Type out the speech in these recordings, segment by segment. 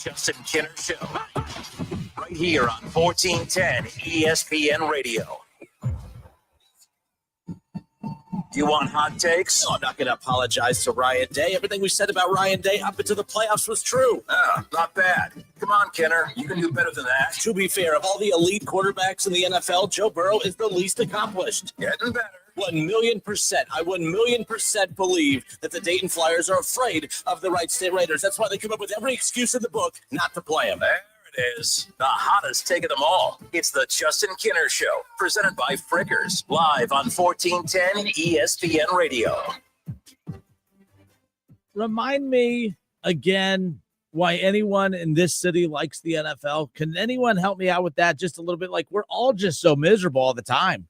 Justin Kinner Show. Right here on 1410 ESPN Radio. You want hot takes? No, I'm not going to apologize to Ryan Day. Everything we said about Ryan Day up into the playoffs was true. Not bad. Come on, Kenner. You can do better than that. To be fair, of all the elite quarterbacks in the NFL, Joe Burrow is the least accomplished. Getting better. 1,000,000%. I 1,000,000% believe that the Dayton Flyers are afraid of the Wright State Raiders. That's why they come up with every excuse in the book not to play them. There it is. The hottest take of them all. It's the Justin Kinner Show, presented by Frickers, live on 1410 ESPN Radio. Remind me again why anyone in this city likes the NFL. Can anyone help me out with that just a little bit? Like, we're all just so miserable all the time.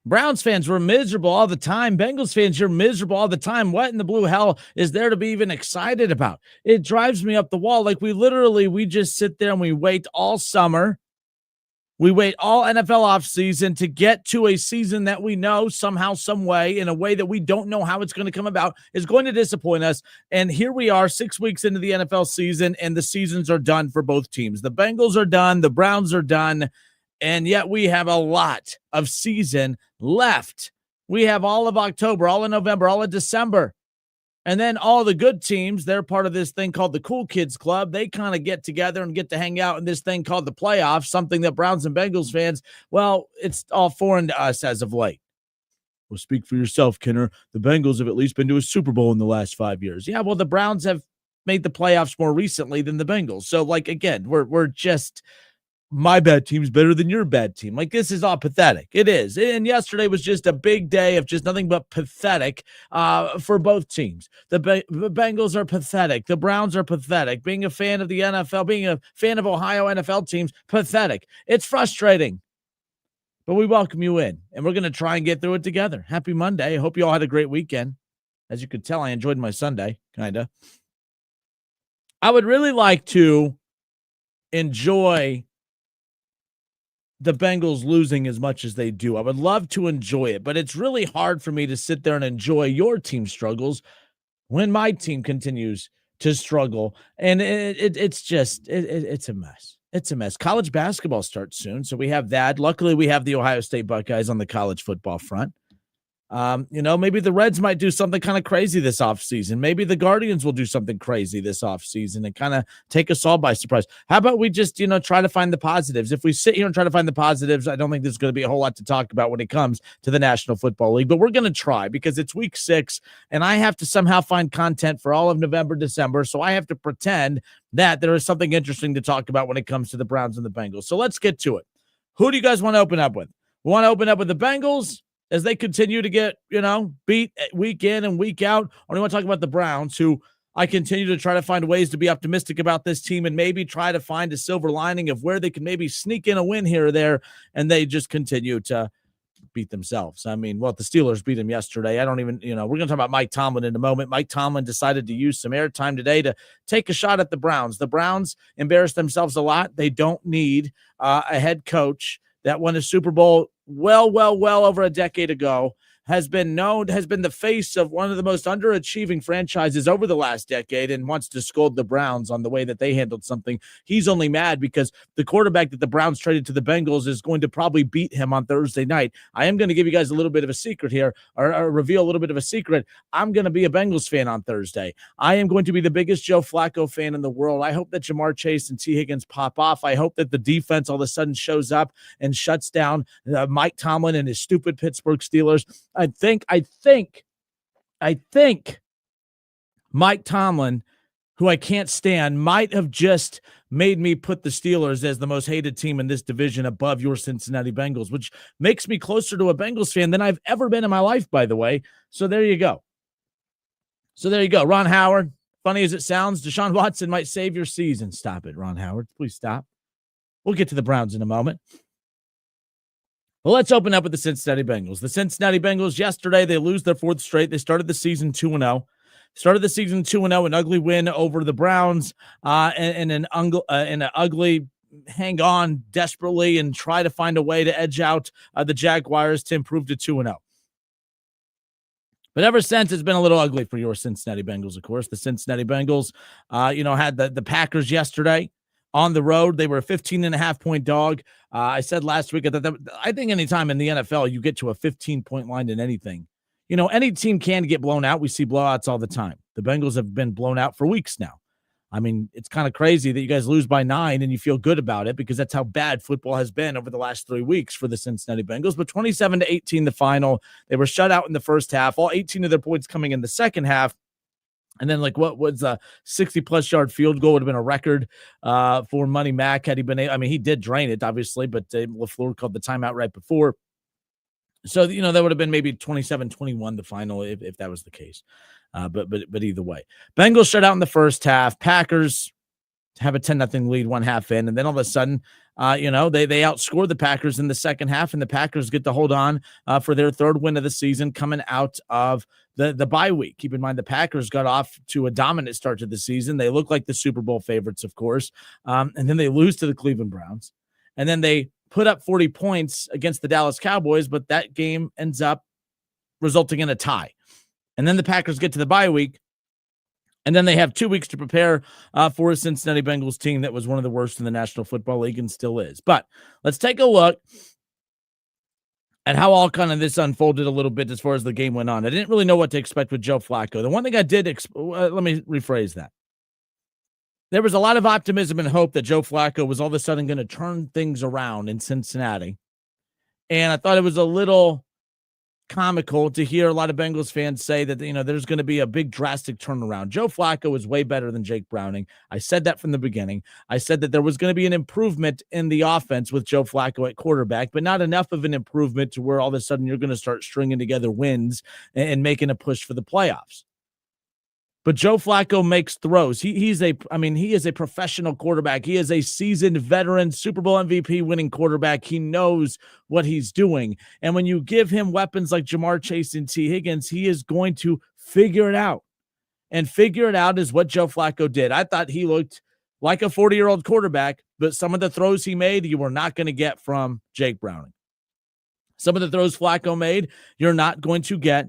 Browns fans, we're miserable all the time. Bengals fans, you're miserable all the time. What in the blue hell is there to be even excited about? It drives me up the wall. Like, we just sit there and we wait all summer. We wait all NFL offseason to get to a season that we know somehow, some way, in a way that we don't know how it's going to come about, is going to disappoint us. And here we are 6 weeks into the NFL season, and the seasons are done for both teams. The Bengals are done. The Browns are done. And yet we have a lot of season left. We have all of October, all of November, all of December. And then all the good teams, they're part of this thing called the Cool Kids Club. They kind of get together and get to hang out in this thing called the playoffs, something that Browns and Bengals fans, well, it's all foreign to us as of late. Well, speak for yourself, Kinner. The Bengals have at least been to a Super Bowl in the last 5 years. Yeah, well, the Browns have made the playoffs more recently than the Bengals. So, like, again, we're just... my bad team's better than your bad team. Like, this is all pathetic. It is. And yesterday was just a big day of just nothing but pathetic for both teams. The Bengals are pathetic. The Browns are pathetic. Being a fan of the NFL, being a fan of Ohio NFL teams, pathetic. It's frustrating. But we welcome you in, and we're going to try and get through it together. Happy Monday. I hope you all had a great weekend. As you could tell, I enjoyed my Sunday, kind of. I would really like to enjoy the Bengals losing as much as they do. I would love to enjoy it, but it's really hard for me to sit there and enjoy your team struggles when my team continues to struggle. And it's a mess. It's a mess. College basketball starts soon, so we have that. Luckily, we have the Ohio State Buckeyes on the college football front. Maybe the Reds might do something kind of crazy this offseason. Maybe the Guardians will do something crazy this offseason and kind of take us all by surprise. How about we just, try to find the positives? If we sit here and try to find the positives, I don't think there's going to be a whole lot to talk about when it comes to the National Football League, but we're going to try because it's week 6 and I have to somehow find content for all of November, December. So I have to pretend that there is something interesting to talk about when it comes to the Browns and the Bengals. So let's get to it. Who do you guys want to open up with? We want to open up with the Bengals as they continue to get, beat week in and week out. Or do you want to talk about the Browns, who I continue to try to find ways to be optimistic about this team and maybe try to find a silver lining of where they can maybe sneak in a win here or there, and they just continue to beat themselves. I mean, well, the Steelers beat them yesterday. I don't even, we're going to talk about Mike Tomlin in a moment. Mike Tomlin decided to use some airtime today to take a shot at the Browns. The Browns embarrassed themselves a lot. They don't need a head coach that won a Super Bowl well over a decade ago, has been the face of one of the most underachieving franchises over the last decade, and wants to scold the Browns on the way that they handled something. He's only mad because the quarterback that the Browns traded to the Bengals is going to probably beat him on Thursday night. I am going to give you guys a little bit of a secret here, or reveal a little bit of a secret. I'm going to be a Bengals fan on Thursday. I am going to be the biggest Joe Flacco fan in the world. I hope that Jamar Chase and T. Higgins pop off. I hope that the defense all of a sudden shows up and shuts down Mike Tomlin and his stupid Pittsburgh Steelers. I think Mike Tomlin, who I can't stand, might have just made me put the Steelers as the most hated team in this division above your Cincinnati Bengals, which makes me closer to a Bengals fan than I've ever been in my life, by the way. So there you go. Ron Howard, funny as it sounds, Deshaun Watson might save your season. Stop it, Ron Howard. Please stop. We'll get to the Browns in a moment. Well, let's open up with the Cincinnati Bengals. The Cincinnati Bengals, yesterday, they lose their 4th straight. They started the season 2-0. An ugly win over the Browns, and an ugly hang on desperately and try to find a way to edge out the Jaguars to improve to 2-0. But ever since, it's been a little ugly for your Cincinnati Bengals, of course. The Cincinnati Bengals, had the Packers yesterday on the road. They were a 15.5-point dog. I said last week that I think anytime in the NFL you get to a 15-point line in anything, any team can get blown out. We see blowouts all the time. The Bengals have been blown out for weeks now. I mean, it's kind of crazy that you guys lose by 9 and you feel good about it because that's how bad football has been over the last 3 weeks for the Cincinnati Bengals. But 27-18, the final. They were shut out in the first half. All 18 of their points coming in the second half. And then, what was a 60-plus yard field goal would have been a record for Money Mac had he been able. I mean, he did drain it, obviously, but LaFleur called the timeout right before. So, that would have been maybe 27-21 the final if that was the case. But either way, Bengals shut out in the first half. Packers have a 10-0 lead 1 half in, and then all of a sudden, they outscored the Packers in the second half, and the Packers get to hold on for their third win of the season coming out of the bye week. Keep in mind the Packers got off to a dominant start to the season. They look like the Super Bowl favorites, of course, and then they lose to the Cleveland Browns, and then they put up 40 points against the Dallas Cowboys, but that game ends up resulting in a tie. And then the Packers get to the bye week, and then they have 2 weeks to prepare for a Cincinnati Bengals team that was one of the worst in the National Football League and still is. But let's take a look at how all kind of this unfolded a little bit as far as the game went on. I didn't really know what to expect with Joe Flacco. The one thing I did, let me rephrase that. There was a lot of optimism and hope that Joe Flacco was all of a sudden going to turn things around in Cincinnati. And I thought it was a little comical to hear a lot of Bengals fans say that, there's going to be a big drastic turnaround. Joe Flacco is way better than Jake Browning. I said that from the beginning. I said that there was going to be an improvement in the offense with Joe Flacco at quarterback, but not enough of an improvement to where all of a sudden you're going to start stringing together wins and making a push for the playoffs. But Joe Flacco makes throws. He is a professional quarterback. He is a seasoned veteran, Super Bowl MVP winning quarterback. He knows what he's doing. And when you give him weapons like Jamar Chase and T. Higgins, he is going to figure it out. And figure it out is what Joe Flacco did. I thought he looked like a 40-year-old quarterback, but some of the throws he made, you were not going to get from Jake Browning. Some of the throws Flacco made, you're not going to get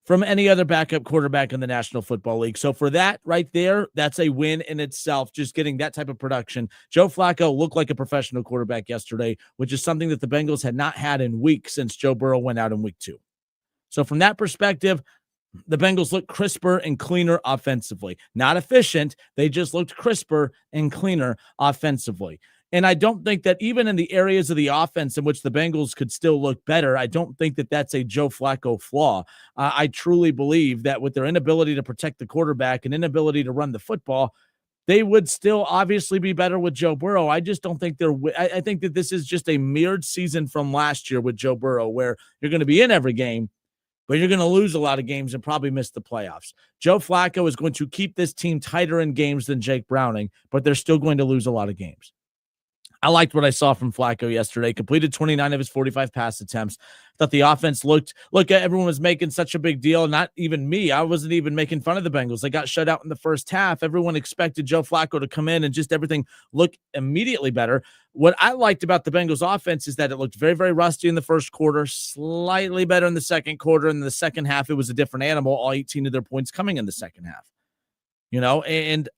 from any other backup quarterback in the National Football League. So for that right there, that's a win in itself, just getting that type of production. Joe Flacco looked like a professional quarterback yesterday, which is something that the Bengals had not had in weeks since Joe Burrow went out in week 2. So from that perspective, the Bengals look crisper and cleaner offensively. Not efficient, they just looked crisper and cleaner offensively. And I don't think that even in the areas of the offense in which the Bengals could still look better, I don't think that that's a Joe Flacco flaw. I truly believe that with their inability to protect the quarterback and inability to run the football, they would still obviously be better with Joe Burrow. I just don't think I think that this is just a mirrored season from last year with Joe Burrow, where you're going to be in every game, but you're going to lose a lot of games and probably miss the playoffs. Joe Flacco is going to keep this team tighter in games than Jake Browning, but they're still going to lose a lot of games. I liked what I saw from Flacco yesterday. Completed 29 of his 45 pass attempts. Thought the offense look, everyone was making such a big deal. Not even me. I wasn't even making fun of the Bengals. They got shut out in the first half. Everyone expected Joe Flacco to come in and just everything look immediately better. What I liked about the Bengals offense is that it looked very, very rusty in the first quarter, slightly better in the second quarter. In the second half, it was a different animal. All 18 of their points coming in the second half. And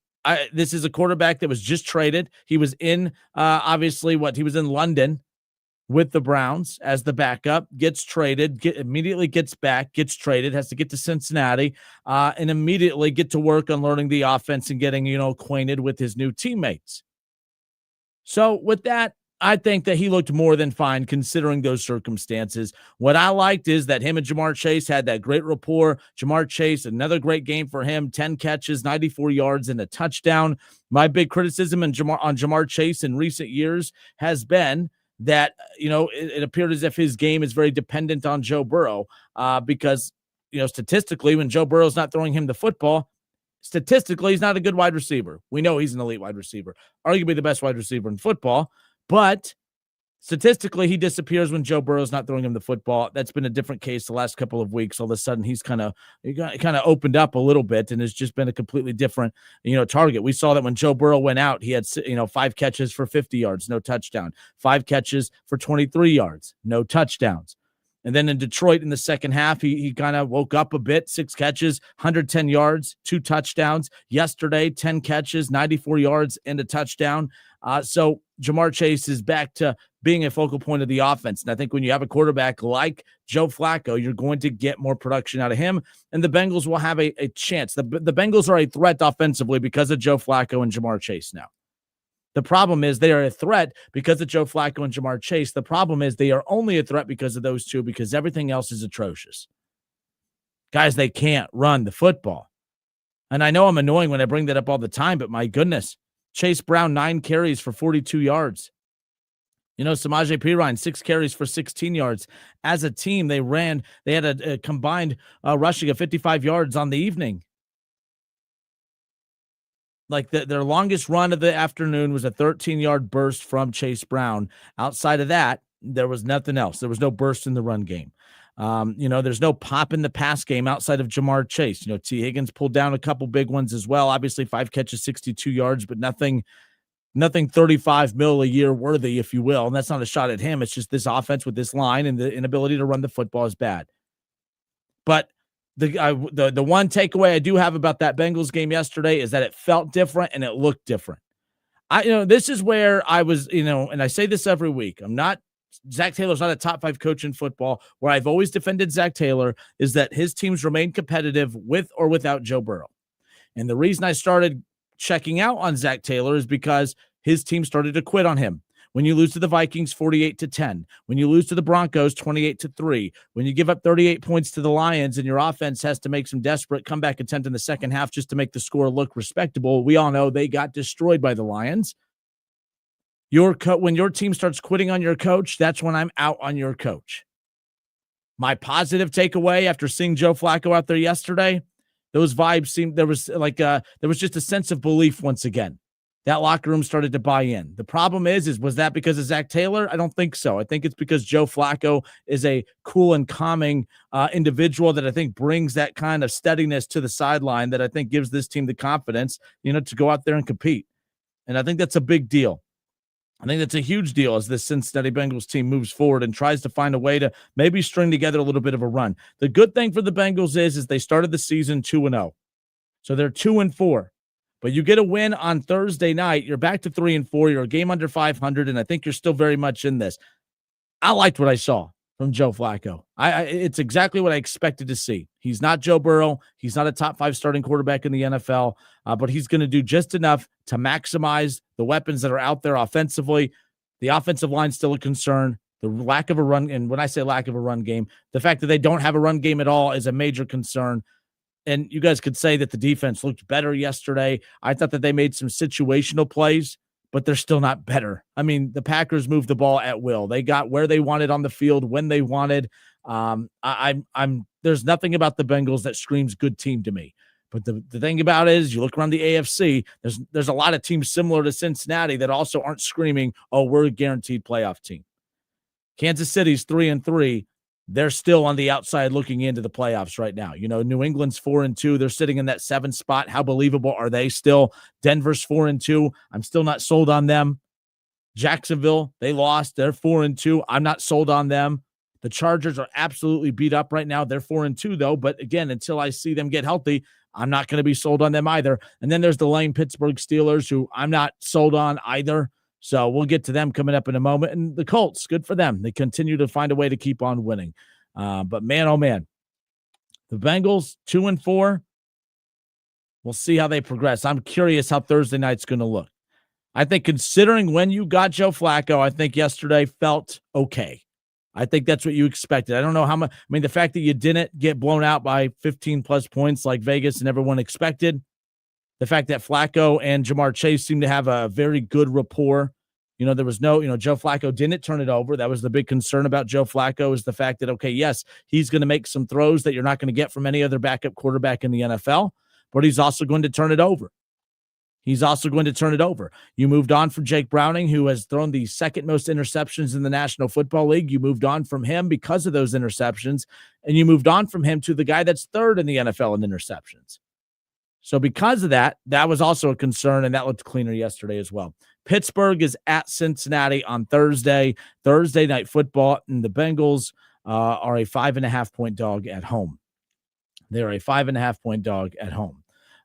this is a quarterback that was just traded. He was in, he was in London with the Browns as the backup, gets traded, immediately gets back, gets traded, has to get to Cincinnati, and immediately get to work on learning the offense and getting, acquainted with his new teammates. So with that, I think that he looked more than fine considering those circumstances. What I liked is that him and Jamar Chase had that great rapport. Jamar Chase, another great game for him, 10 catches, 94 yards, and a touchdown. My big criticism on Jamar Chase in recent years has been that, it appeared as if his game is very dependent on Joe Burrow because, statistically, when Joe Burrow's not throwing him the football, statistically, he's not a good wide receiver. We know he's an elite wide receiver, arguably the best wide receiver in football. But statistically, he disappears when Joe Burrow's not throwing him the football. That's been a different case the last couple of weeks. All of a sudden, he's kind of opened up a little bit and has just been a completely different, target. We saw that when Joe Burrow went out, he had, 5 catches for 50 yards, no touchdown. 5 catches for 23 yards, no touchdowns. And then in Detroit in the second half, he kind of woke up a bit, 6 catches, 110 yards, 2 touchdowns. Yesterday, 10 catches, 94 yards, and a touchdown. So Jamar Chase is back to being a focal point of the offense. And I think when you have a quarterback like Joe Flacco, you're going to get more production out of him, and the Bengals will have a chance. The Bengals are a threat offensively because of Joe Flacco and Jamar Chase now. The problem is they are a threat because of Joe Flacco and Jamar Chase. The problem is they are only a threat because of those two, because everything else is atrocious. Guys, they can't run the football. And I know I'm annoying when I bring that up all the time, but my goodness, Chase Brown, 9 carries for 42 yards. Samaje Perine, 6 carries for 16 yards. As a team, they had a combined rushing of 55 yards on the evening. Like their longest run of the afternoon was a 13-yard burst from Chase Brown. Outside of that, there was nothing else. There was no burst in the run game. There's no pop in the pass game outside of Jamar Chase. T. Higgins pulled down a couple big ones as well. Obviously, 5 catches, 62 yards, but nothing 35 mil a year worthy, if you will. And that's not a shot at him. It's just this offense with this line and the inability to run the football is bad. But the one takeaway I do have about that Bengals game yesterday is that it felt different and it looked different. This is where I was, and I say this every week. Zach Taylor's not a top 5 coach in football. Where I've always defended Zach Taylor is that his teams remain competitive with or without Joe Burrow. And the reason I started checking out on Zach Taylor is because his team started to quit on him. When you lose to the Vikings 48-10, when you lose to the Broncos 28-3, when you give up 38 points to the Lions and your offense has to make some desperate comeback attempt in the second half just to make the score look respectable, we all know they got destroyed by the Lions. When your team starts quitting on your coach, that's when I'm out on your coach. My positive takeaway after seeing Joe Flacco out there yesterday, those vibes seemed there was just a sense of belief once again. That locker room started to buy in. The problem was that because of Zach Taylor? I don't think so. I think it's because Joe Flacco is a cool and calming individual that I think brings that kind of steadiness to the sideline that I think gives this team the confidence, to go out there and compete. And I think that's a big deal. I think that's a huge deal as this Cincinnati Bengals team moves forward and tries to find a way to maybe string together a little bit of a run. The good thing for the Bengals is they started the season 2-0. So they're 2-4. But you get a win on Thursday night, you're back to 3-4. You're a game under 500, and I think you're still very much in this. I liked what I saw from Joe Flacco. It's exactly what I expected to see. He's not Joe Burrow. He's not a top 5 starting quarterback in the NFL, but he's going to do just enough to maximize the weapons that are out there offensively. The offensive line's still a concern. The lack of a run, and when I say lack of a run game, the fact that they don't have a run game at all is a major concern. And you guys could say that the defense looked better yesterday. I thought that they made some situational plays, but they're still not better. I mean, the Packers moved the ball at will. They got where they wanted on the field when they wanted. There's nothing about the Bengals that screams good team to me. But the thing about it is, you look around the AFC, there's a lot of teams similar to Cincinnati that also aren't screaming, oh, we're a guaranteed playoff team. Kansas City's 3-3. They're still on the outside looking into the playoffs right now. New England's 4-2. They're sitting in that 7th spot. How believable are they still? Denver's 4-2. I'm still not sold on them. Jacksonville, they lost. They're 4-2. I'm not sold on them. The Chargers are absolutely beat up right now. They're 4-2 though. But again, until I see them get healthy, I'm not going to be sold on them either. And then there's the lame Pittsburgh Steelers, who I'm not sold on either. So we'll get to them coming up in a moment. And the Colts, good for them. They continue to find a way to keep on winning. But man, oh man, the Bengals 2-4. We'll see how they progress. I'm curious how Thursday night's going to look. I think considering when you got Joe Flacco, I think yesterday felt okay. I think that's what you expected. I don't know how much. I mean, the fact that you didn't get blown out by 15 plus points like Vegas and everyone expected. The fact that Flacco and Jamar Chase seem to have a very good rapport. There was no, Joe Flacco didn't turn it over. That was the big concern about Joe Flacco, is the fact that, okay, yes, he's going to make some throws that you're not going to get from any other backup quarterback in the NFL, but he's also going to turn it over. You moved on from Jake Browning, who has thrown the 2nd most interceptions in the National Football League. You moved on from him because of those interceptions, and you moved on from him to the guy that's 3rd in the NFL in interceptions. So because of that, that was also a concern, and that looked cleaner yesterday as well. Pittsburgh is at Cincinnati on Thursday Night Football, and the Bengals are a 5.5-point dog at home. They're a 5.5-point dog at home.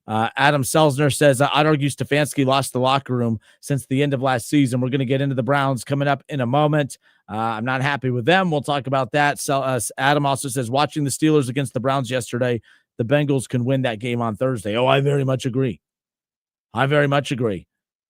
Adam Selzner says, I'd argue Stefanski lost the locker room since the end of last season. We're going to get into the Browns coming up in a moment. I'm not happy with them. We'll talk about that. So, Adam also says, watching the Steelers against the Browns yesterday, the Bengals can win that game on Thursday. Oh, I very much agree.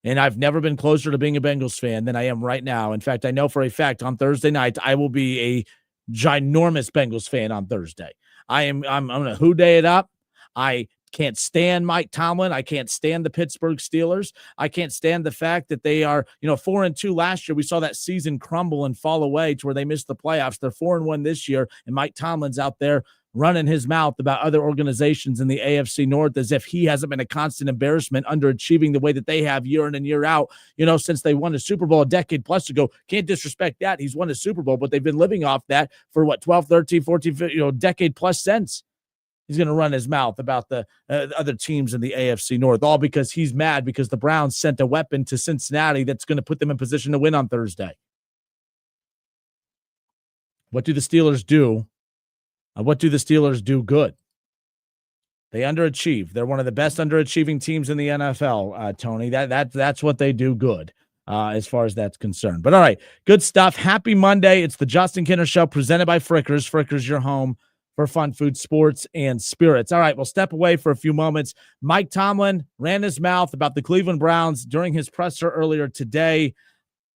And I've never been closer to being a Bengals fan than I am right now. In fact, I know for a fact on Thursday night, I will be a ginormous Bengals fan on Thursday. I'm going to hoo-day it up. I can't stand Mike Tomlin. I can't stand the Pittsburgh Steelers. I can't stand the fact that they are, 4-2 last year. We saw that season crumble and fall away to where they missed the playoffs. They're 4-1 this year, and Mike Tomlin's out there running his mouth about other organizations in the AFC North as if he hasn't been a constant embarrassment, underachieving the way that they have year in and year out, since they won a Super Bowl a decade plus ago. Can't disrespect that. He's won a Super Bowl, but they've been living off that for 12, 13, 14, 15, decade plus since. He's going to run his mouth about the other teams in the AFC North, all because he's mad because the Browns sent a weapon to Cincinnati that's going to put them in position to win on Thursday. What do the Steelers do? What do the Steelers do good? They underachieve. They're one of the best underachieving teams in the NFL, Tony. That's what they do good as far as that's concerned. But all right, good stuff. Happy Monday. It's the Justin Kinner Show presented by Frickers. Frickers, your home for fun, food, sports, and spirits. All right, we'll step away for a few moments. Mike Tomlin ran his mouth about the Cleveland Browns during his presser earlier today.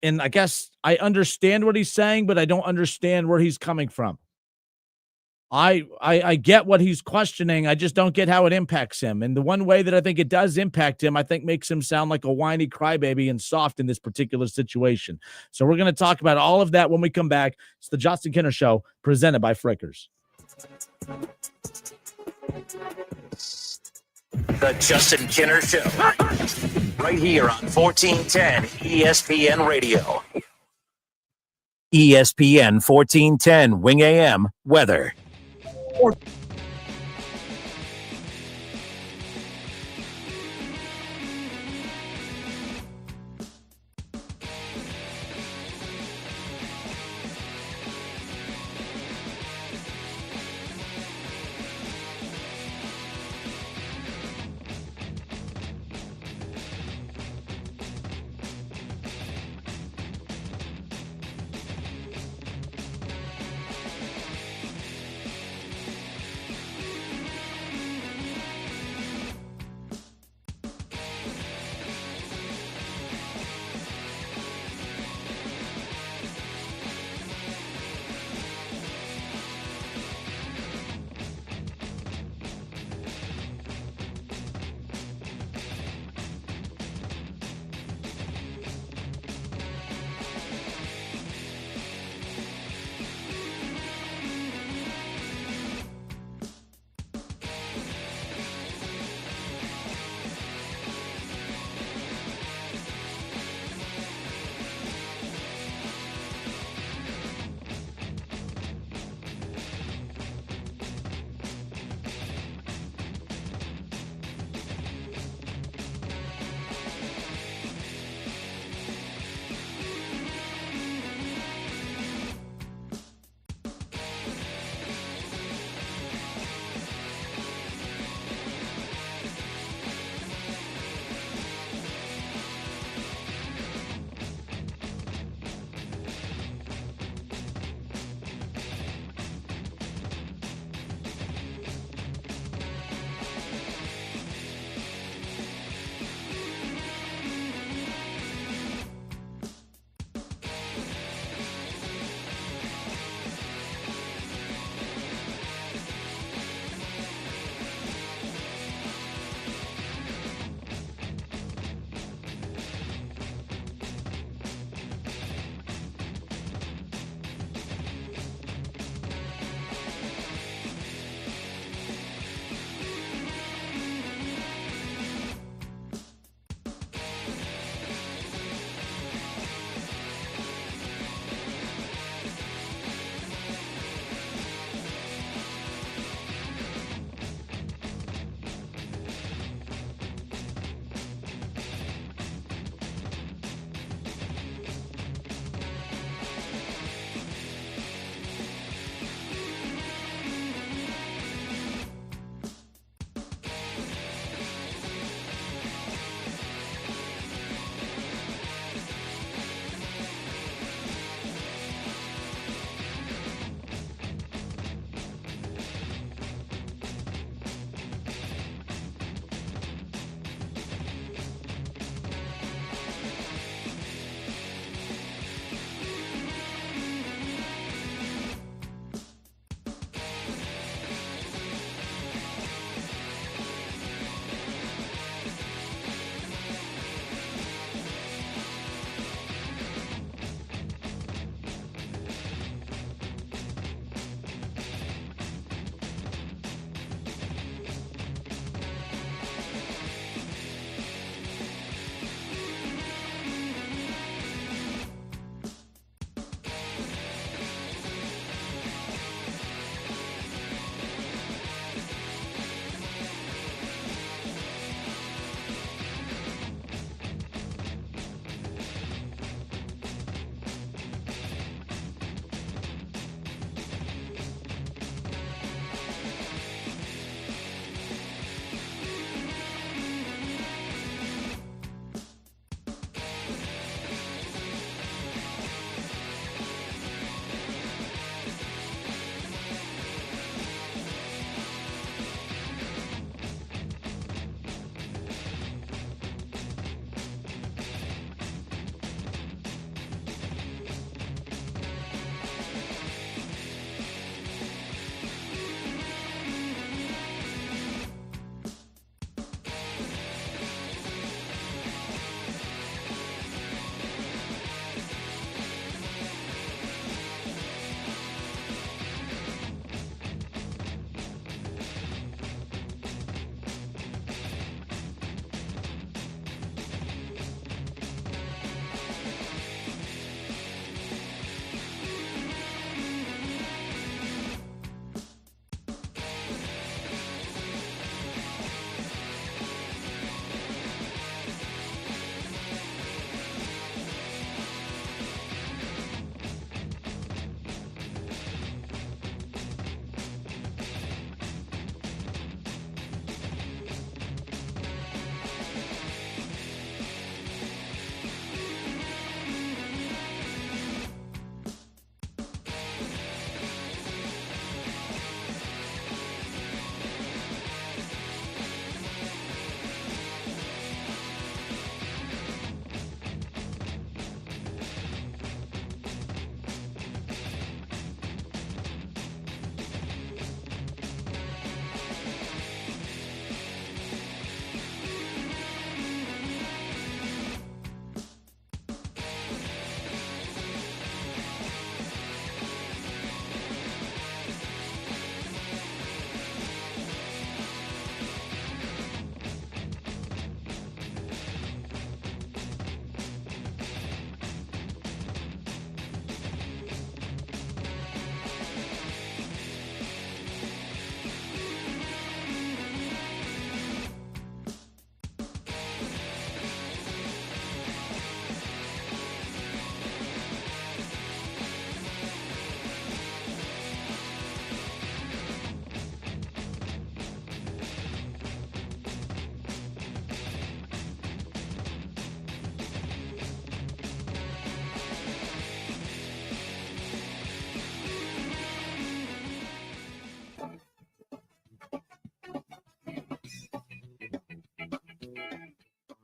And I guess I understand what he's saying, but I don't understand where he's coming from. I get what he's questioning. I just don't get how it impacts him. And the one way that I think it does impact him, I think makes him sound like a whiny crybaby and soft in this particular situation. So we're going to talk about all of that when we come back. It's the Justin Kinner Show presented by Frickers. The Justin Kinner Show. Right here on 1410 ESPN Radio. ESPN 1410 Wing AM weather.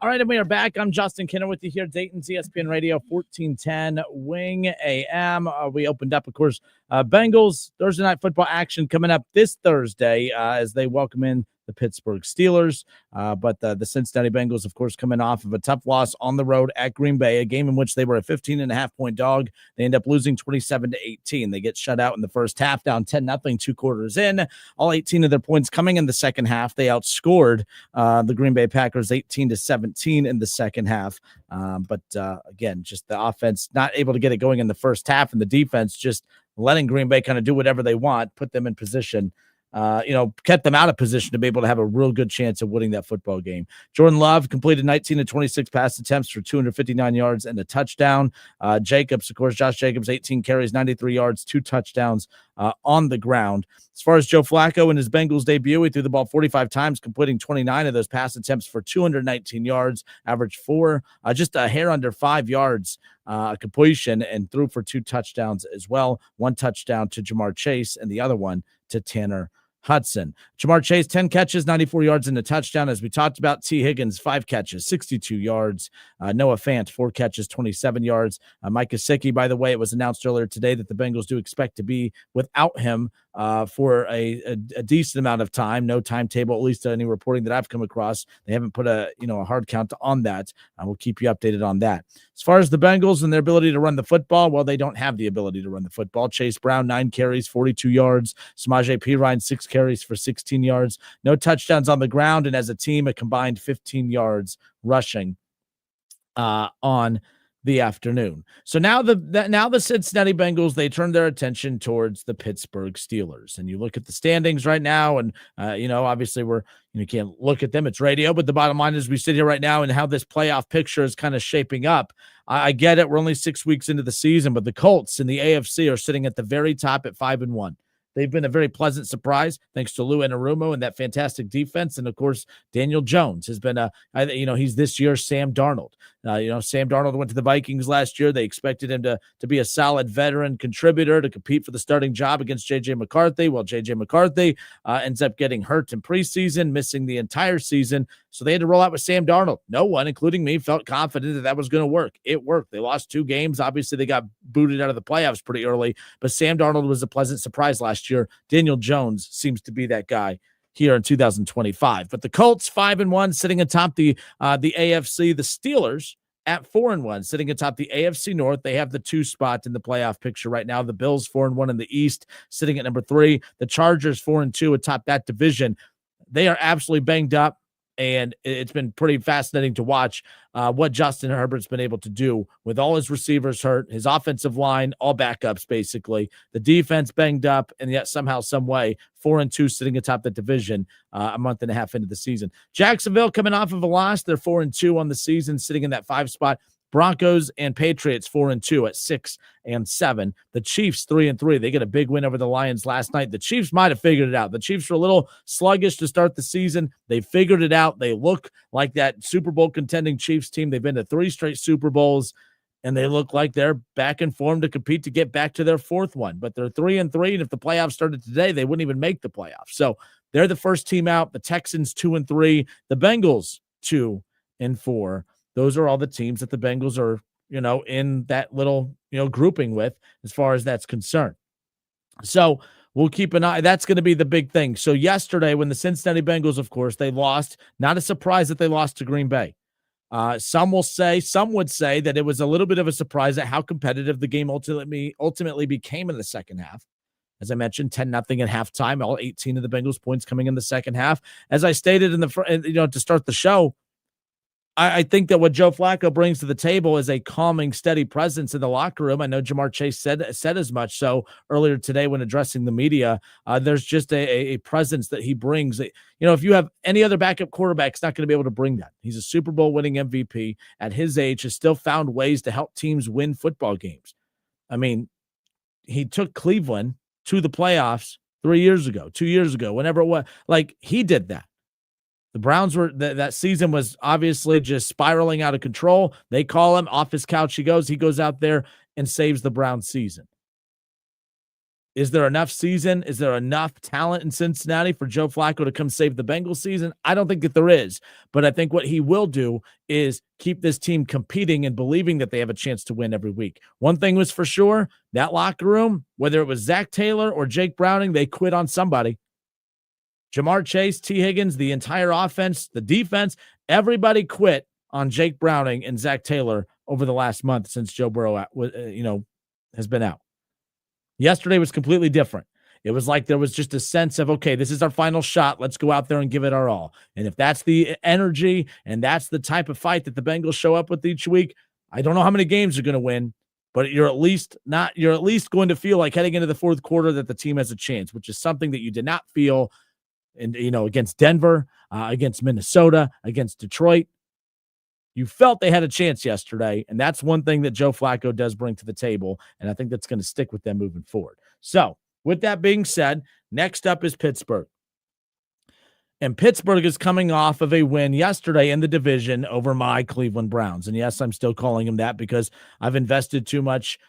All right, and we are back. I'm Justin Kinner with you here, Dayton's ESPN Radio, 1410 Wing AM. We opened up, of course, Bengals Thursday night football action coming up this Thursday as they welcome in the Pittsburgh Steelers. But the Cincinnati Bengals, of course, coming off of a tough loss on the road at Green Bay, a game in which they were a 15.5-point dog. They end up losing 27-18. They get shut out in the first half, down 10-0, 2 quarters in. All 18 of their points coming in the second half. They outscored the Green Bay Packers 18-17 in the second half. But again, just the offense not able to get it going in the first half, and the defense just letting Green Bay kind of do whatever they want, put them in position. Kept them out of position to be able to have a real good chance of winning that football game. Jordan Love completed 19 of 26 pass attempts for 259 yards and a touchdown. Josh Jacobs, 18 carries, 93 yards, 2 touchdowns on the ground. As far as Joe Flacco in his Bengals debut, he threw the ball 45 times, completing 29 of those pass attempts for 219 yards, averaged just a hair under 5 yards completion, and threw for 2 touchdowns as well. 1 touchdown to Jamar Chase and the other one to Tanner Hudson. Jamar Chase, 10 catches, 94 yards and a touchdown. As we talked about, T. Higgins, 5 catches, 62 yards. Noah Fant, 4 catches, 27 yards. Mike Gesicki, by the way, it was announced earlier today that the Bengals do expect to be without him for a decent amount of time. No timetable, at least any reporting that I've come across. They haven't put a hard count on that. We'll keep you updated on that. As far as the Bengals and their ability to run the football, well, they don't have the ability to run the football. Chase Brown, 9 carries, 42 yards. Samaje Perine, 6 carries for 16 yards. No touchdowns on the ground, and as a team, a combined 15 yards rushing on the afternoon. So now the Cincinnati Bengals, they turn their attention towards the Pittsburgh Steelers. And you look at the standings right now, and obviously you can't look at them, it's radio, but the bottom line is we sit here right now and how this playoff picture is kind of shaping up. I get it, we're only 6 weeks into the season, but the Colts in the AFC are sitting at the very top at 5-1. They've been a very pleasant surprise thanks to Lou Anarumo and that fantastic defense. And, of course, Daniel Jones has been he's this year's Sam Darnold. Sam Darnold went to the Vikings last year. They expected him to be a solid veteran contributor to compete for the starting job against J.J. McCarthy. Well, J.J. McCarthy ends up getting hurt in preseason, missing the entire season. So they had to roll out with Sam Darnold. No one, including me, felt confident that was going to work. It worked. They lost 2 games. Obviously, they got booted out of the playoffs pretty early, but Sam Darnold was a pleasant surprise last year. Daniel Jones seems to be that guy here in 2025. But the Colts 5-1, sitting atop the AFC. The Steelers at 4-1, sitting atop the AFC North. They have the 2 spot in the playoff picture right now. The Bills 4-1 in the East, sitting at number 3. The Chargers 4-2 atop that division. They are absolutely banged up, and it's been pretty fascinating to watch what Justin Herbert's been able to do with all his receivers hurt, his offensive line, all backups basically, the defense banged up, and yet somehow, some way, 4-2 sitting atop the division a month and a half into the season. Jacksonville coming off of a loss. They're 4-2 on the season, sitting in that 5 spot. Broncos and Patriots 4-2 at 6 and 7. The Chiefs 3-3. They get a big win over the Lions last night. The Chiefs might have figured it out. The Chiefs were a little sluggish to start the season. They figured it out. They look like that Super Bowl contending Chiefs team. They've been to 3 straight Super Bowls, and they look like they're back in form to compete to get back to their 4th one. But they're 3-3, and if the playoffs started today, they wouldn't even make the playoffs. So they're the first team out. The Texans 2-3. The Bengals 2-4. Those are all the teams that the Bengals are, in that little, grouping with as far as that's concerned. So we'll keep an eye. That's going to be the big thing. So yesterday when the Cincinnati Bengals, of course, they lost, not a surprise that they lost to Green Bay. Some would say that it was a little bit of a surprise at how competitive the game ultimately became in the second half. As I mentioned, 10-0 at halftime, all 18 of the Bengals points coming in the second half. As I stated to start the show, I think that what Joe Flacco brings to the table is a calming, steady presence in the locker room. I know Jamar Chase said as much so earlier today when addressing the media. There's just a presence that he brings. If you have any other backup quarterback, it's not going to be able to bring that. He's a Super Bowl winning MVP at his age, has still found ways to help teams win football games. I mean, he took Cleveland to the playoffs 2 years ago, whenever it was. Like, he did that. The Browns that season was obviously just spiraling out of control. They call him off his couch. He goes out there and saves the Browns season. Is there enough season? Is there enough talent in Cincinnati for Joe Flacco to come save the Bengals season? I don't think that there is, but I think what he will do is keep this team competing and believing that they have a chance to win every week. One thing was for sure, that locker room, whether it was Zach Taylor or Jake Browning, they quit on somebody. Jamar Chase, T. Higgins, the entire offense, the defense, everybody quit on Jake Browning and Zach Taylor over the last month since Joe Burrow, has been out. Yesterday was completely different. It was like there was just a sense of, okay, this is our final shot. Let's go out there and give it our all. And if that's the energy and that's the type of fight that the Bengals show up with each week, I don't know how many games you're going to win, but you're at least going to feel like heading into the fourth quarter that the team has a chance, which is something that you did not feel against Denver, against Minnesota, against Detroit. You felt they had a chance yesterday, and that's one thing that Joe Flacco does bring to the table, and I think that's going to stick with them moving forward. So, with that being said, next up is Pittsburgh. And Pittsburgh is coming off of a win yesterday in the division over my Cleveland Browns. And yes, I'm still calling them that because I've invested too much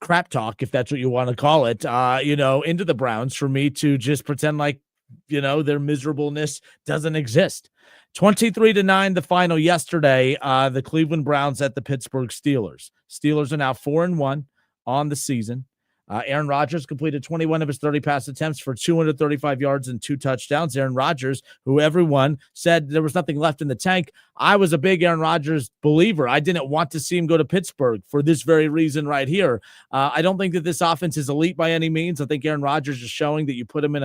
crap talk, if that's what you want to call it, into the Browns for me to just pretend like, their miserableness doesn't exist. 23-9, the final yesterday, the Cleveland Browns at the Pittsburgh Steelers. Steelers are now 4-1 on the season. Aaron Rodgers completed 21 of his 30 pass attempts for 235 yards and 2 touchdowns. Aaron Rodgers, who everyone said there was nothing left in the tank. I was a big Aaron Rodgers believer. I didn't want to see him go to Pittsburgh for this very reason right here. I don't think that this offense is elite by any means. I think Aaron Rodgers is showing that you put him in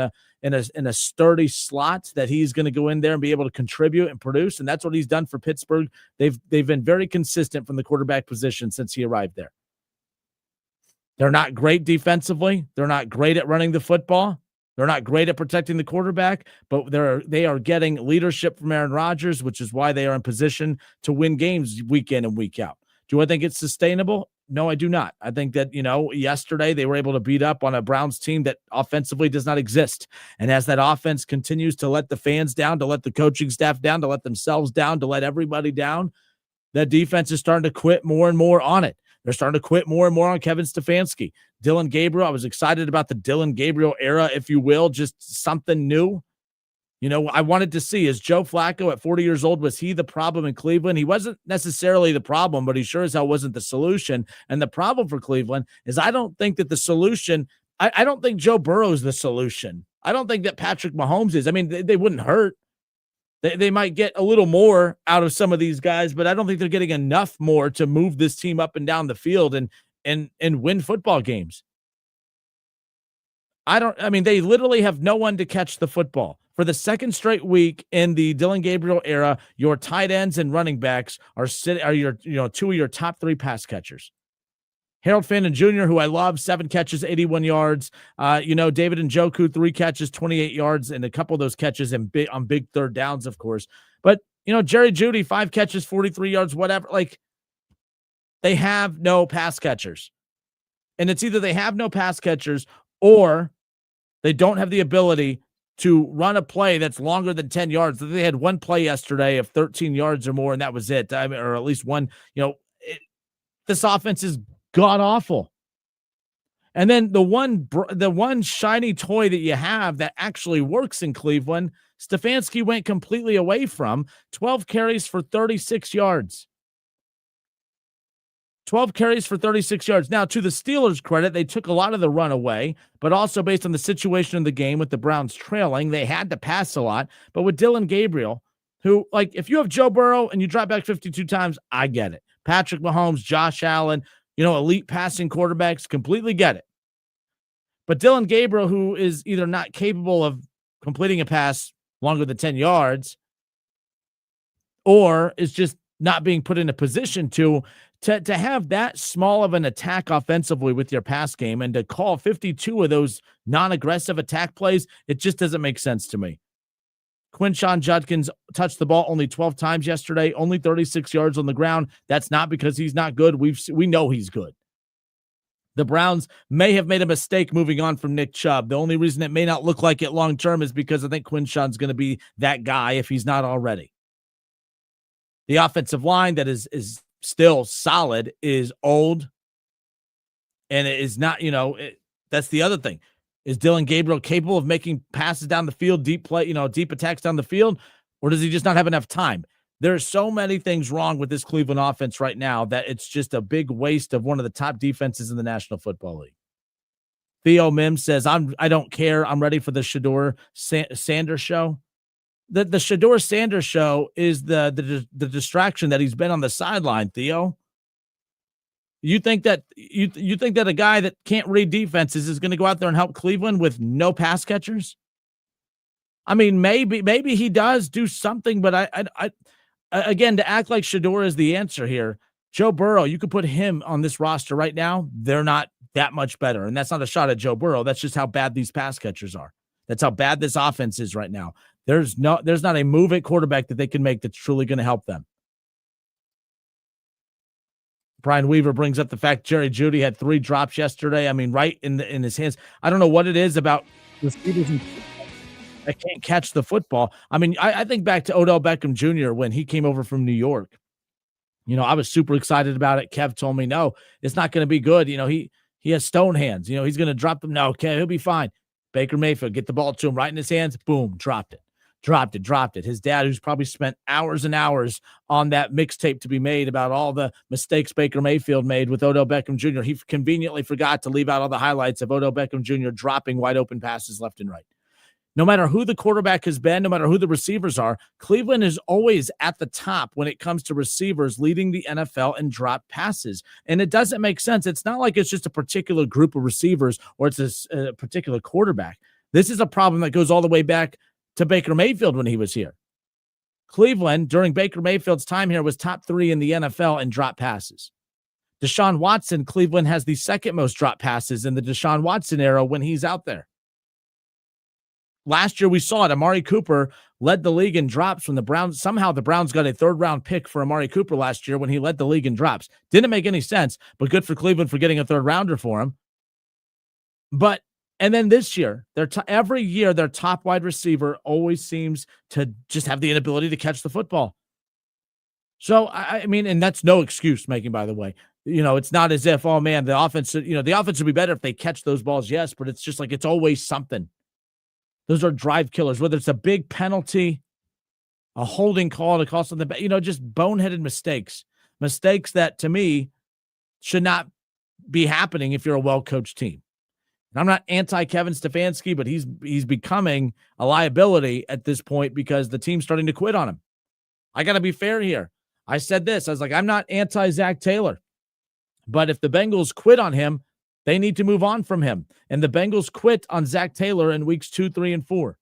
a sturdy slot that he's going to go in there and be able to contribute and produce, and that's what he's done for Pittsburgh. They've been very consistent from the quarterback position since he arrived there. They're not great defensively. They're not great at running the football. They're not great at protecting the quarterback, but they are getting leadership from Aaron Rodgers, which is why they are in position to win games week in and week out. Do I think it's sustainable? No, I do not. I think that, yesterday they were able to beat up on a Browns team that offensively does not exist. And as that offense continues to let the fans down, to let the coaching staff down, to let themselves down, to let everybody down, that defense is starting to quit more and more on it. They're starting to quit more and more on Kevin Stefanski. Dylan Gabriel, I was excited about the Dylan Gabriel era, if you will, just something new. I wanted to see, is Joe Flacco at 40 years old, was he the problem in Cleveland? He wasn't necessarily the problem, but he sure as hell wasn't the solution. And the problem for Cleveland is I don't think that the solution, I don't think Joe Burrow is the solution. I don't think that Patrick Mahomes is. I mean, they wouldn't hurt. They might get a little more out of some of these guys, but I don't think they're getting enough more to move this team up and down the field and win football games. They literally have no one to catch the football. For the second straight week in the Dylan Gabriel era, your tight ends and running backs are your two of your top 3 pass catchers. Harold Fannin Jr., who I love, 7 catches, 81 yards. David Njoku, 3 catches, 28 yards, and a couple of those catches on big third downs, of course. But, Jerry Jeudy, 5 catches, 43 yards, whatever. Like, they have no pass catchers. And it's either they have no pass catchers or they don't have the ability to run a play that's longer than 10 yards. They had one play yesterday of 13 yards or more, and that was it. Or at least one. This offense is god awful. And then the one shiny toy that you have that actually works in Cleveland, Stefanski went completely away from. 12 carries for 36 yards. 12 carries for 36 yards. Now, to the Steelers' credit, they took a lot of the run away, but also based on the situation in the game with the Browns trailing, they had to pass a lot. But with Dylan Gabriel, who, if you have Joe Burrow and you drop back 52 times, I get it. Patrick Mahomes, Josh Allen, elite passing quarterbacks, completely get it. But Dylan Gabriel, who is either not capable of completing a pass longer than 10 yards or is just not being put in a position to have that small of an attack offensively with your pass game and to call 52 of those non-aggressive attack plays, it just doesn't make sense to me. Quinshon Judkins touched the ball only 12 times yesterday, only 36 yards on the ground. That's not because he's not good. We know he's good. The Browns may have made a mistake moving on from Nick Chubb. The only reason it may not look like it long-term is because I think Quinshon's going to be that guy if he's not already. The offensive line that is still solid is old, and it is not, That's the other thing. Is Dylan Gabriel capable of making passes down the field, deep attacks down the field, or does he just not have enough time? There are so many things wrong with this Cleveland offense right now that it's just a big waste of one of the top defenses in the National Football League. Theo Mims says, I don't care. I'm ready for the Shedeur Sanders show. The Shedeur Sanders show is the distraction that he's been on the sideline, Theo. You think that you think that a guy that can't read defenses is going to go out there and help Cleveland with no pass catchers? I mean, maybe he does do something, but I again, to act like Shedeur is the answer here. Joe Burrow, you could put him on this roster right now. They're not that much better. And that's not a shot at Joe Burrow. That's just how bad these pass catchers are. That's how bad this offense is right now. There's not a move at quarterback that they can make that's truly going to help them. Brian Weaver brings up the fact Jerry Jeudy had 3 drops yesterday. I mean, right in his hands. I don't know what it is about receivers that can't catch the football. I mean, I think back to Odell Beckham Jr. when he came over from New York. I was super excited about it. Kev told me, no, it's not going to be good. He has stone hands. He's going to drop them. No, okay, he'll be fine. Baker Mayfield, get the ball to him right in his hands. Boom, dropped it. His dad, who's probably spent hours and hours on that mixtape to be made about all the mistakes Baker Mayfield made with Odell Beckham Jr., he conveniently forgot to leave out all the highlights of Odell Beckham Jr. dropping wide open passes left and right. No matter who the quarterback has been, no matter who the receivers are, Cleveland is always at the top when it comes to receivers leading the NFL in drop passes. And it doesn't make sense. It's not like it's just a particular group of receivers or it's a particular quarterback. This is a problem that goes all the way back to Baker Mayfield when he was here. Cleveland, during Baker Mayfield's time here, was top 3 in the NFL in drop passes. Deshaun Watson, Cleveland has the second most drop passes in the Deshaun Watson era when he's out there. Last year, we saw it. Amari Cooper led the league in drops when the Browns, somehow the Browns got a 3rd-round pick for Amari Cooper last year when he led the league in drops. Didn't make any sense, but good for Cleveland for getting a 3rd-rounder for him. And then this year, every year, their top wide receiver always seems to just have the inability to catch the football. So, I mean, and that's no excuse making, by the way. It's not as if, oh, man, the offense would be better if they catch those balls. Yes, but it's just like it's always something. Those are drive killers, whether it's a big penalty, a holding call to cost them just boneheaded mistakes that, to me, should not be happening if you're a well-coached team. And I'm not anti-Kevin Stefanski, but he's becoming a liability at this point because the team's starting to quit on him. I got to be fair here. I said this. I was like, I'm not anti-Zach Taylor, but if the Bengals quit on him, they need to move on from him. And the Bengals quit on Zach Taylor in weeks 2, 3, and 4.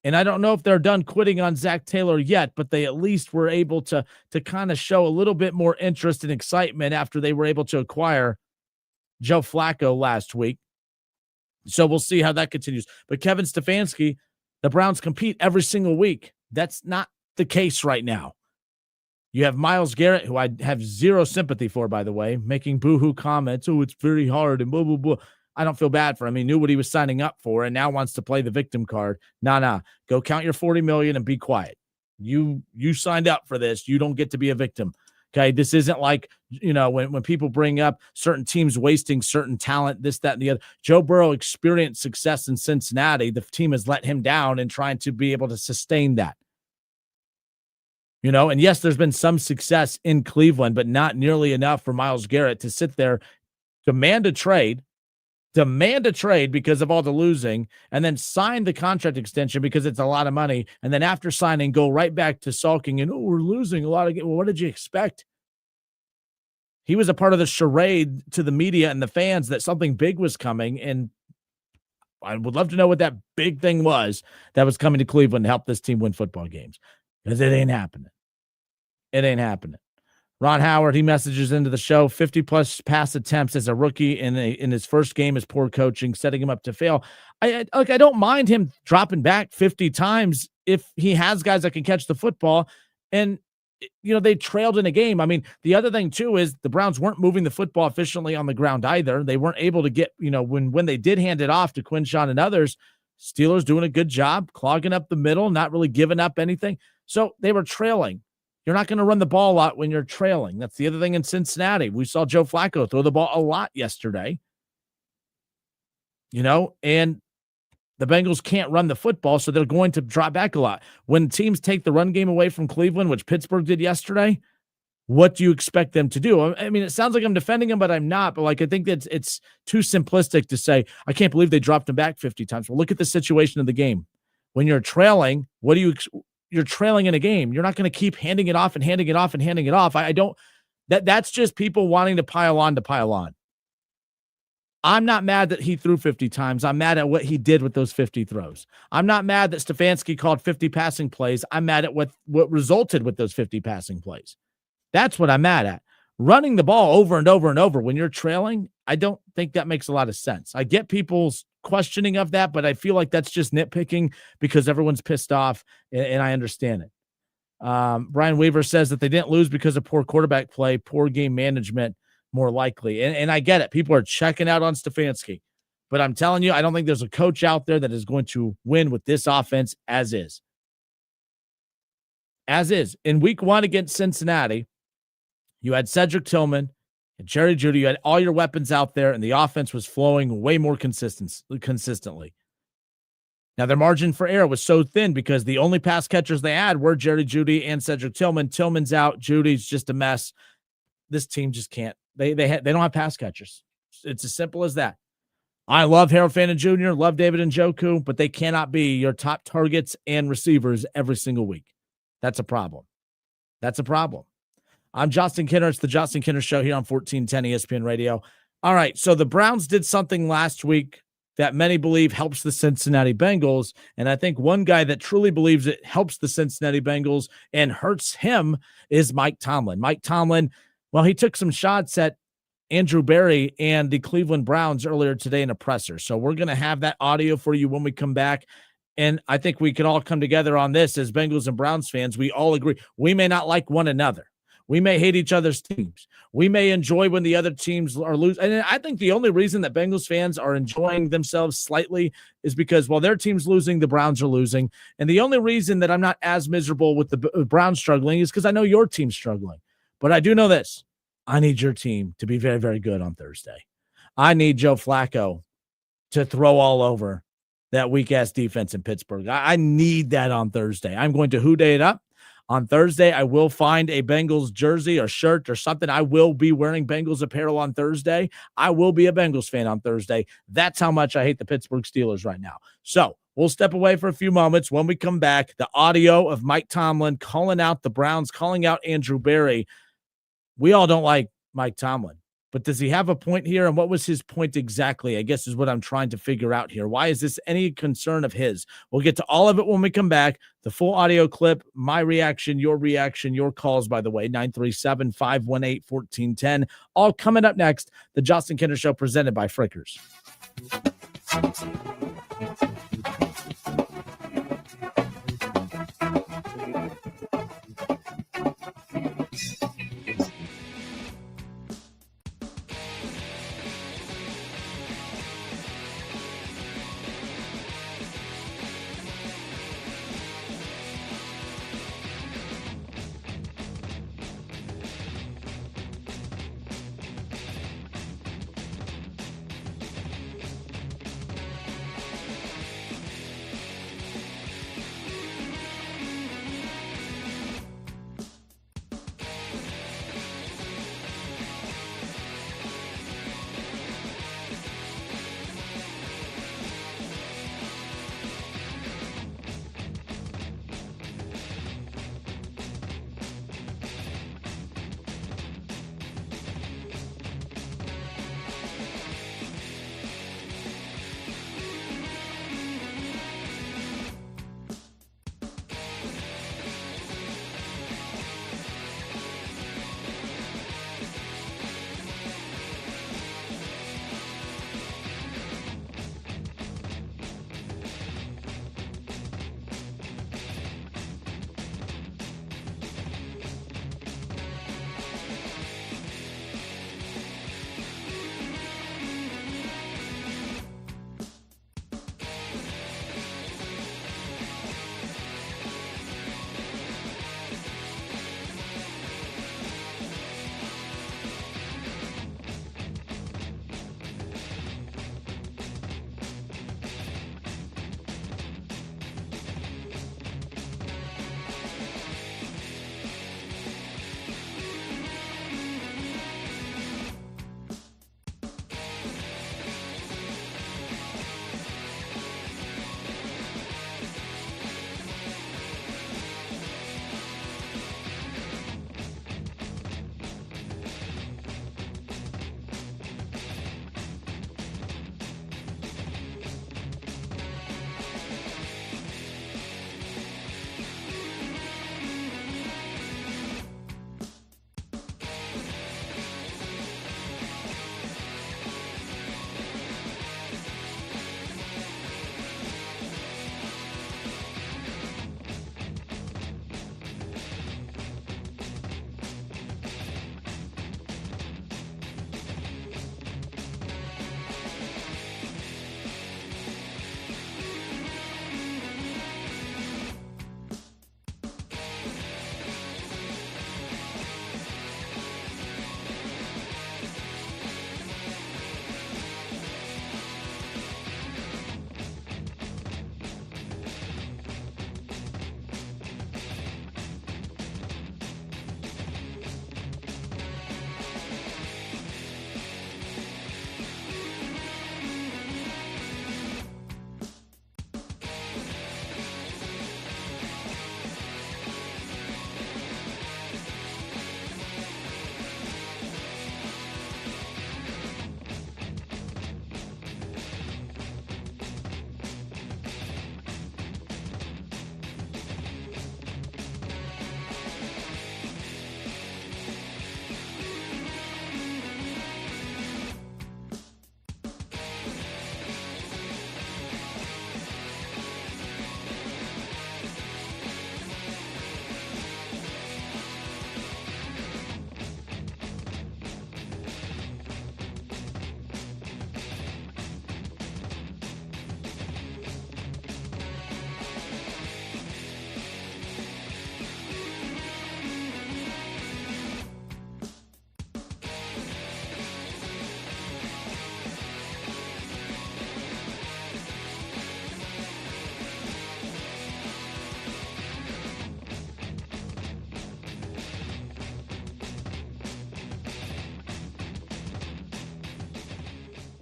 And I don't know if they're done quitting on Zach Taylor yet, but they at least were able to kind of show a little bit more interest and excitement after they were able to acquire Joe Flacco last week. So we'll see how that continues. But Kevin Stefanski, the Browns compete every single week. That's not the case right now. You have Myles Garrett, who I have zero sympathy for, by the way, making boo-hoo comments. Oh, it's very hard and blah, blah, blah. I don't feel bad for him. He knew what he was signing up for and now wants to play the victim card. Nah. Go count your $40 million and be quiet. You signed up for this. You don't get to be a victim. Okay, this isn't like, when people bring up certain teams wasting certain talent, this, that, and the other. Joe Burrow experienced success in Cincinnati. The team has let him down in trying to be able to sustain that. And yes, there's been some success in Cleveland, but not nearly enough for Myles Garrett to sit there, demand a trade because of all the losing, and then sign the contract extension because it's a lot of money. And then after signing, go right back to sulking and, we're losing a lot of. Well, what did you expect? He was a part of the charade to the media and the fans that something big was coming. And I would love to know what that big thing was that was coming to Cleveland to help this team win football games, because it ain't happening. It ain't happening. Ron Howard, he messages into the show, 50-plus pass attempts as a rookie in his first game is poor coaching, setting him up to fail. I don't mind him dropping back 50 times if he has guys that can catch the football. And, they trailed in a game. I mean, the other thing, too, is the Browns weren't moving the football efficiently on the ground either. They weren't able to get, when they did hand it off to Quinshawn and others, Steelers doing a good job, clogging up the middle, not really giving up anything. So they were trailing. You're not going to run the ball a lot when you're trailing. That's the other thing in Cincinnati. We saw Joe Flacco throw the ball a lot yesterday. and the Bengals can't run the football, so they're going to drop back a lot. When teams take the run game away from Cleveland, which Pittsburgh did yesterday, what do you expect them to do? I mean, it sounds like I'm defending them, but I'm not. But I think that it's too simplistic to say, I can't believe they dropped him back 50 times. Well, look at the situation of the game. When you're trailing, you're trailing in a game. You're not going to keep handing it off and handing it off and handing it off. That's just people wanting to pile on. I'm not mad that he threw 50 times. I'm mad at what he did with those 50 throws. I'm not mad that Stefanski called 50 passing plays. I'm mad at what resulted with those 50 passing plays. That's what I'm mad at. Running the ball over and over and over when you're trailing, I don't think that makes a lot of sense. I get people's questioning of that, but I feel like that's just nitpicking because everyone's pissed off, and I understand it. Brian Weaver says that they didn't lose because of poor quarterback play, poor game management, more likely. And I get it. People are checking out on Stefanski. But I'm telling you, I don't think there's a coach out there that is going to win with this offense as is. As is. In week 1 against Cincinnati, you had Cedric Tillman and Jerry Jeudy. You had all your weapons out there, and the offense was flowing way more consistently. Now, their margin for error was so thin because the only pass catchers they had were Jerry Jeudy and Cedric Tillman. Tillman's out. Judy's just a mess. This team just can't. They don't have pass catchers. It's as simple as that. I love Harold Fannin Jr., love David Njoku, but they cannot be your top targets and receivers every single week. That's a problem. I'm Justin Kinner. It's the Justin Kinner Show here on 1410 ESPN Radio. All right, so the Browns did something last week that many believe helps the Cincinnati Bengals, and I think one guy that truly believes it helps the Cincinnati Bengals and hurts him is Mike Tomlin. Mike Tomlin, well, he took some shots at Andrew Berry and the Cleveland Browns earlier today in a presser. So we're going to have that audio for you when we come back. And I think we can all come together on this as Bengals and Browns fans. We all agree. We may not like one another. We may hate each other's teams. We may enjoy when the other teams are losing. And I think the only reason that Bengals fans are enjoying themselves slightly is because while their team's losing, the Browns are losing. And the only reason that I'm not as miserable with the Browns struggling is because I know your team's struggling. But I do know this. I need your team to be very, very good on Thursday. I need Joe Flacco to throw all over that weak-ass defense in Pittsburgh. I need that on Thursday. I'm going to hoo-day it up. On Thursday, I will find a Bengals jersey or shirt or something. I will be wearing Bengals apparel on Thursday. I will be a Bengals fan on Thursday. That's how much I hate the Pittsburgh Steelers right now. So we'll step away for a few moments. When we come back, the audio of Mike Tomlin calling out the Browns, calling out Andrew Berry. We all don't like Mike Tomlin, but does he have a point here? And what was his point exactly? I guess is what I'm trying to figure out here. Why is this any concern of his? We'll get to all of it when we come back. The full audio clip, my reaction, your calls, by the way, 937-518-1410. All coming up next. The Justin Kinner Show presented by Frickers.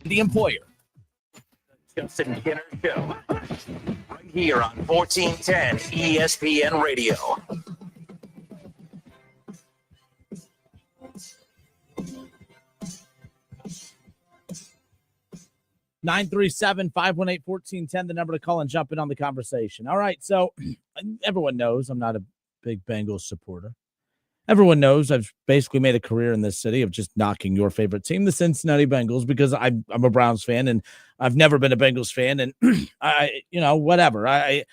The employer. Justin Kinner Show. Right here on 1410 ESPN Radio. Nine 518-1410, the number to call and jump in on the conversation. All right, so everyone knows I'm not a big Bengals supporter. Everyone knows I've basically made a career in this city of just knocking your favorite team, the Cincinnati Bengals, because I'm a Browns fan and I've never been a Bengals fan, and whatever. I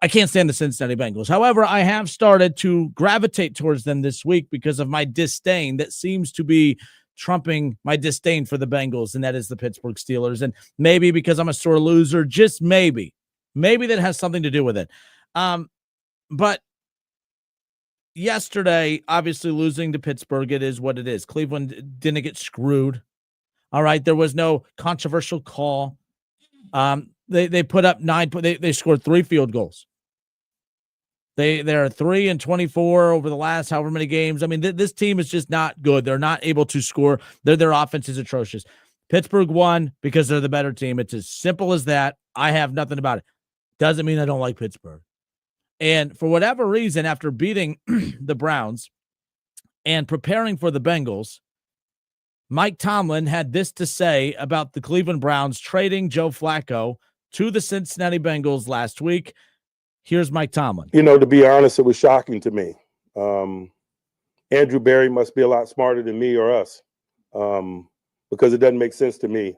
can't stand the Cincinnati Bengals. However, I have started to gravitate towards them this week because of my disdain that seems to be trumping my disdain for the Bengals, and that is the Pittsburgh Steelers. And maybe because I'm a sore loser, just maybe that has something to do with it. But yesterday, obviously losing to Pittsburgh, it is what it is. Cleveland didn't get screwed. All right. There was no controversial call. They put up 9, they scored 3 field goals. They're 3-24 over the last however many games. I mean, this team is just not good. They're not able to score. Their offense is atrocious. Pittsburgh won because they're the better team. It's as simple as that. I have nothing about it. Doesn't mean I don't like Pittsburgh. And for whatever reason, after beating the Browns and preparing for the Bengals, Mike Tomlin had this to say about the Cleveland Browns trading Joe Flacco to the Cincinnati Bengals last week. Here's Mike Tomlin. To be honest, it was shocking to me. Andrew Berry must be a lot smarter than me or us, because it doesn't make sense to me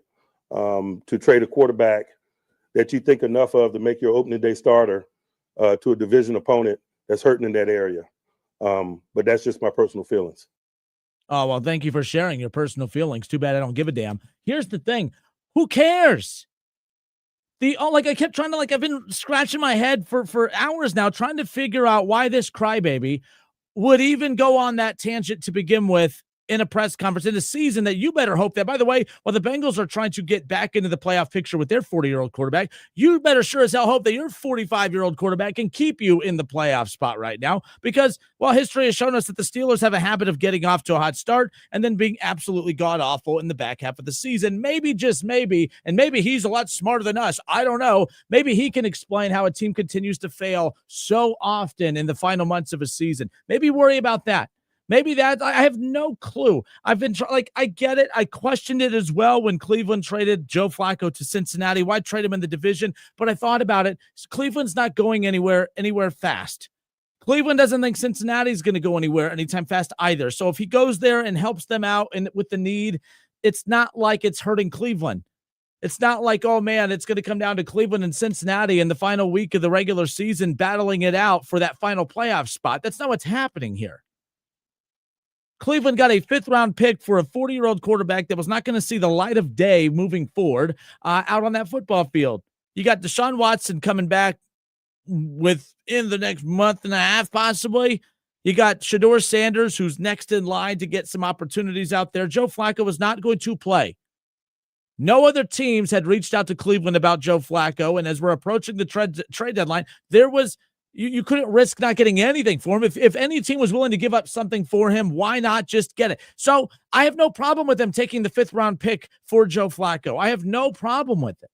to trade a quarterback that you think enough of to make your opening day starter to a division opponent that's hurting in that area. But that's just my personal feelings. Oh, well, thank you for sharing your personal feelings. Too bad I don't give a damn. Here's the thing. Who cares? I kept trying to, I've been scratching my head for hours now, trying to figure out why this crybaby would even go on that tangent to begin with in a press conference in a season that you better hope that, by the way, while the Bengals are trying to get back into the playoff picture with their 40-year-old quarterback, you better sure as hell hope that your 45-year-old quarterback can keep you in the playoff spot right now, because while history has shown us that the Steelers have a habit of getting off to a hot start and then being absolutely god-awful in the back half of the season, maybe, just maybe, and maybe he's a lot smarter than us, I don't know, maybe he can explain how a team continues to fail so often in the final months of a season. Maybe worry about that. Maybe that, I have no clue. I've been I get it. I questioned it as well when Cleveland traded Joe Flacco to Cincinnati. Why trade him in the division? But I thought about it. Cleveland's not going anywhere fast. Cleveland doesn't think Cincinnati's going to go anywhere anytime fast either. So if he goes there and helps them out and with the need, it's not like it's hurting Cleveland. It's not like, oh man, it's going to come down to Cleveland and Cincinnati in the final week of the regular season battling it out for that final playoff spot. That's not what's happening here. Cleveland got a 5th-round pick for a 40-year-old quarterback that was not going to see the light of day moving forward out on that football field. You got Deshaun Watson coming back within the next month and a half, possibly. You got Shedeur Sanders, who's next in line to get some opportunities out there. Joe Flacco was not going to play. No other teams had reached out to Cleveland about Joe Flacco, and as we're approaching the trade deadline, there was you couldn't risk not getting anything for him. If any team was willing to give up something for him, why not just get it? So I have no problem with them taking the 5th-round pick for Joe Flacco. I have no problem with it.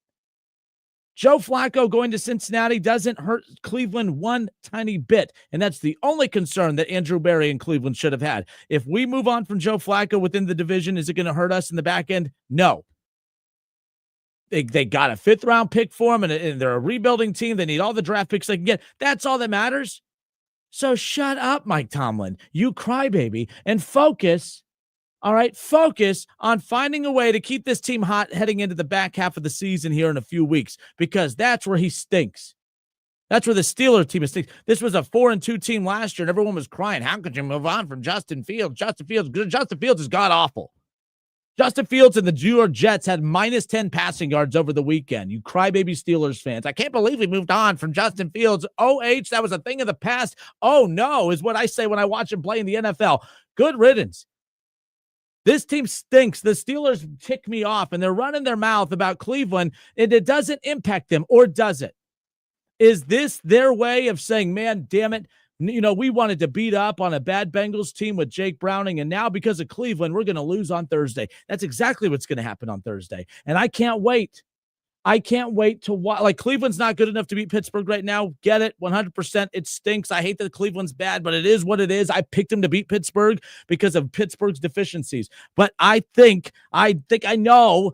Joe Flacco going to Cincinnati doesn't hurt Cleveland one tiny bit, and that's the only concern that Andrew Berry and Cleveland should have had. If we move on from Joe Flacco within the division, is it going to hurt us in the back end? No. They got a 5th-round pick for him, and they're a rebuilding team. They need all the draft picks they can get. That's all that matters. So shut up, Mike Tomlin, you crybaby, and focus, all right, focus on finding a way to keep this team hot heading into the back half of the season here in a few weeks, because that's where he stinks. That's where the Steelers team stinks. This was a 4-2 team last year, and everyone was crying, how could you move on from Justin Fields? Justin Fields is god-awful. Justin Fields and the New York Jets had -10 passing yards over the weekend. You crybaby Steelers fans. I can't believe we moved on from Justin Fields. That was a thing of the past. Oh, no, is what I say when I watch him play in the NFL. Good riddance. This team stinks. The Steelers tick me off, and they're running their mouth about Cleveland, and it doesn't impact them, or does it? Is this their way of saying, man, damn it, We wanted to beat up on a bad Bengals team with Jake Browning, and now because of Cleveland, we're going to lose on Thursday. That's exactly what's going to happen on Thursday, and I can't wait. I can't wait to watch. Like, Cleveland's not good enough to beat Pittsburgh right now. Get it? 100%. It stinks. I hate that Cleveland's bad, but it is what it is. I picked them to beat Pittsburgh because of Pittsburgh's deficiencies. But I know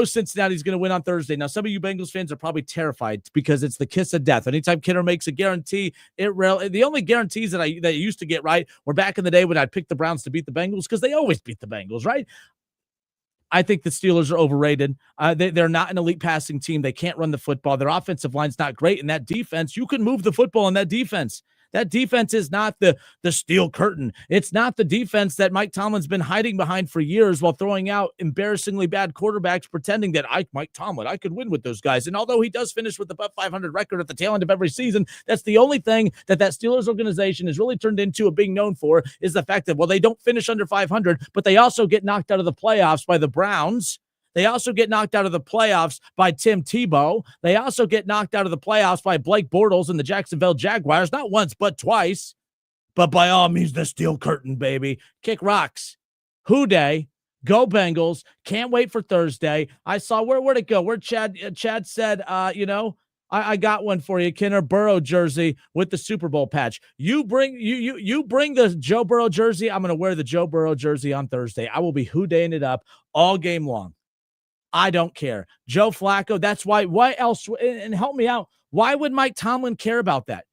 Cincinnati's going to win on Thursday. Now, some of you Bengals fans are probably terrified because it's the kiss of death. Anytime Kidder makes a guarantee, the only guarantees that I used to get right were back in the day when I'd pick the Browns to beat the Bengals because they always beat the Bengals, right? I think the Steelers are overrated. They're not an elite passing team. They can't run the football. Their offensive line's not great. And that defense, you can move the football in that defense. That defense is not the steel curtain. It's not the defense that Mike Tomlin's been hiding behind for years while throwing out embarrassingly bad quarterbacks, pretending that Mike Tomlin, I could win with those guys. And although he does finish with above 500 record at the tail end of every season, that's the only thing that Steelers organization has really turned into being known for is the fact that, well, they don't finish under 500, but they also get knocked out of the playoffs by the Browns. They also get knocked out of the playoffs by Tim Tebow. They also get knocked out of the playoffs by Blake Bortles and the Jacksonville Jaguars, not once, but twice. But by all means, the steel curtain, baby. Kick rocks. Who day? Go Bengals. Can't wait for Thursday. I saw, where'd it go? Where Chad said, I got one for you, Kinner Burrow jersey with the Super Bowl patch. You bring the Joe Burrow jersey. I'm going to wear the Joe Burrow jersey on Thursday. I will be who-daying it up all game long. I don't care. Joe Flacco, that's why. Why else? And help me out. Why would Mike Tomlin care about that?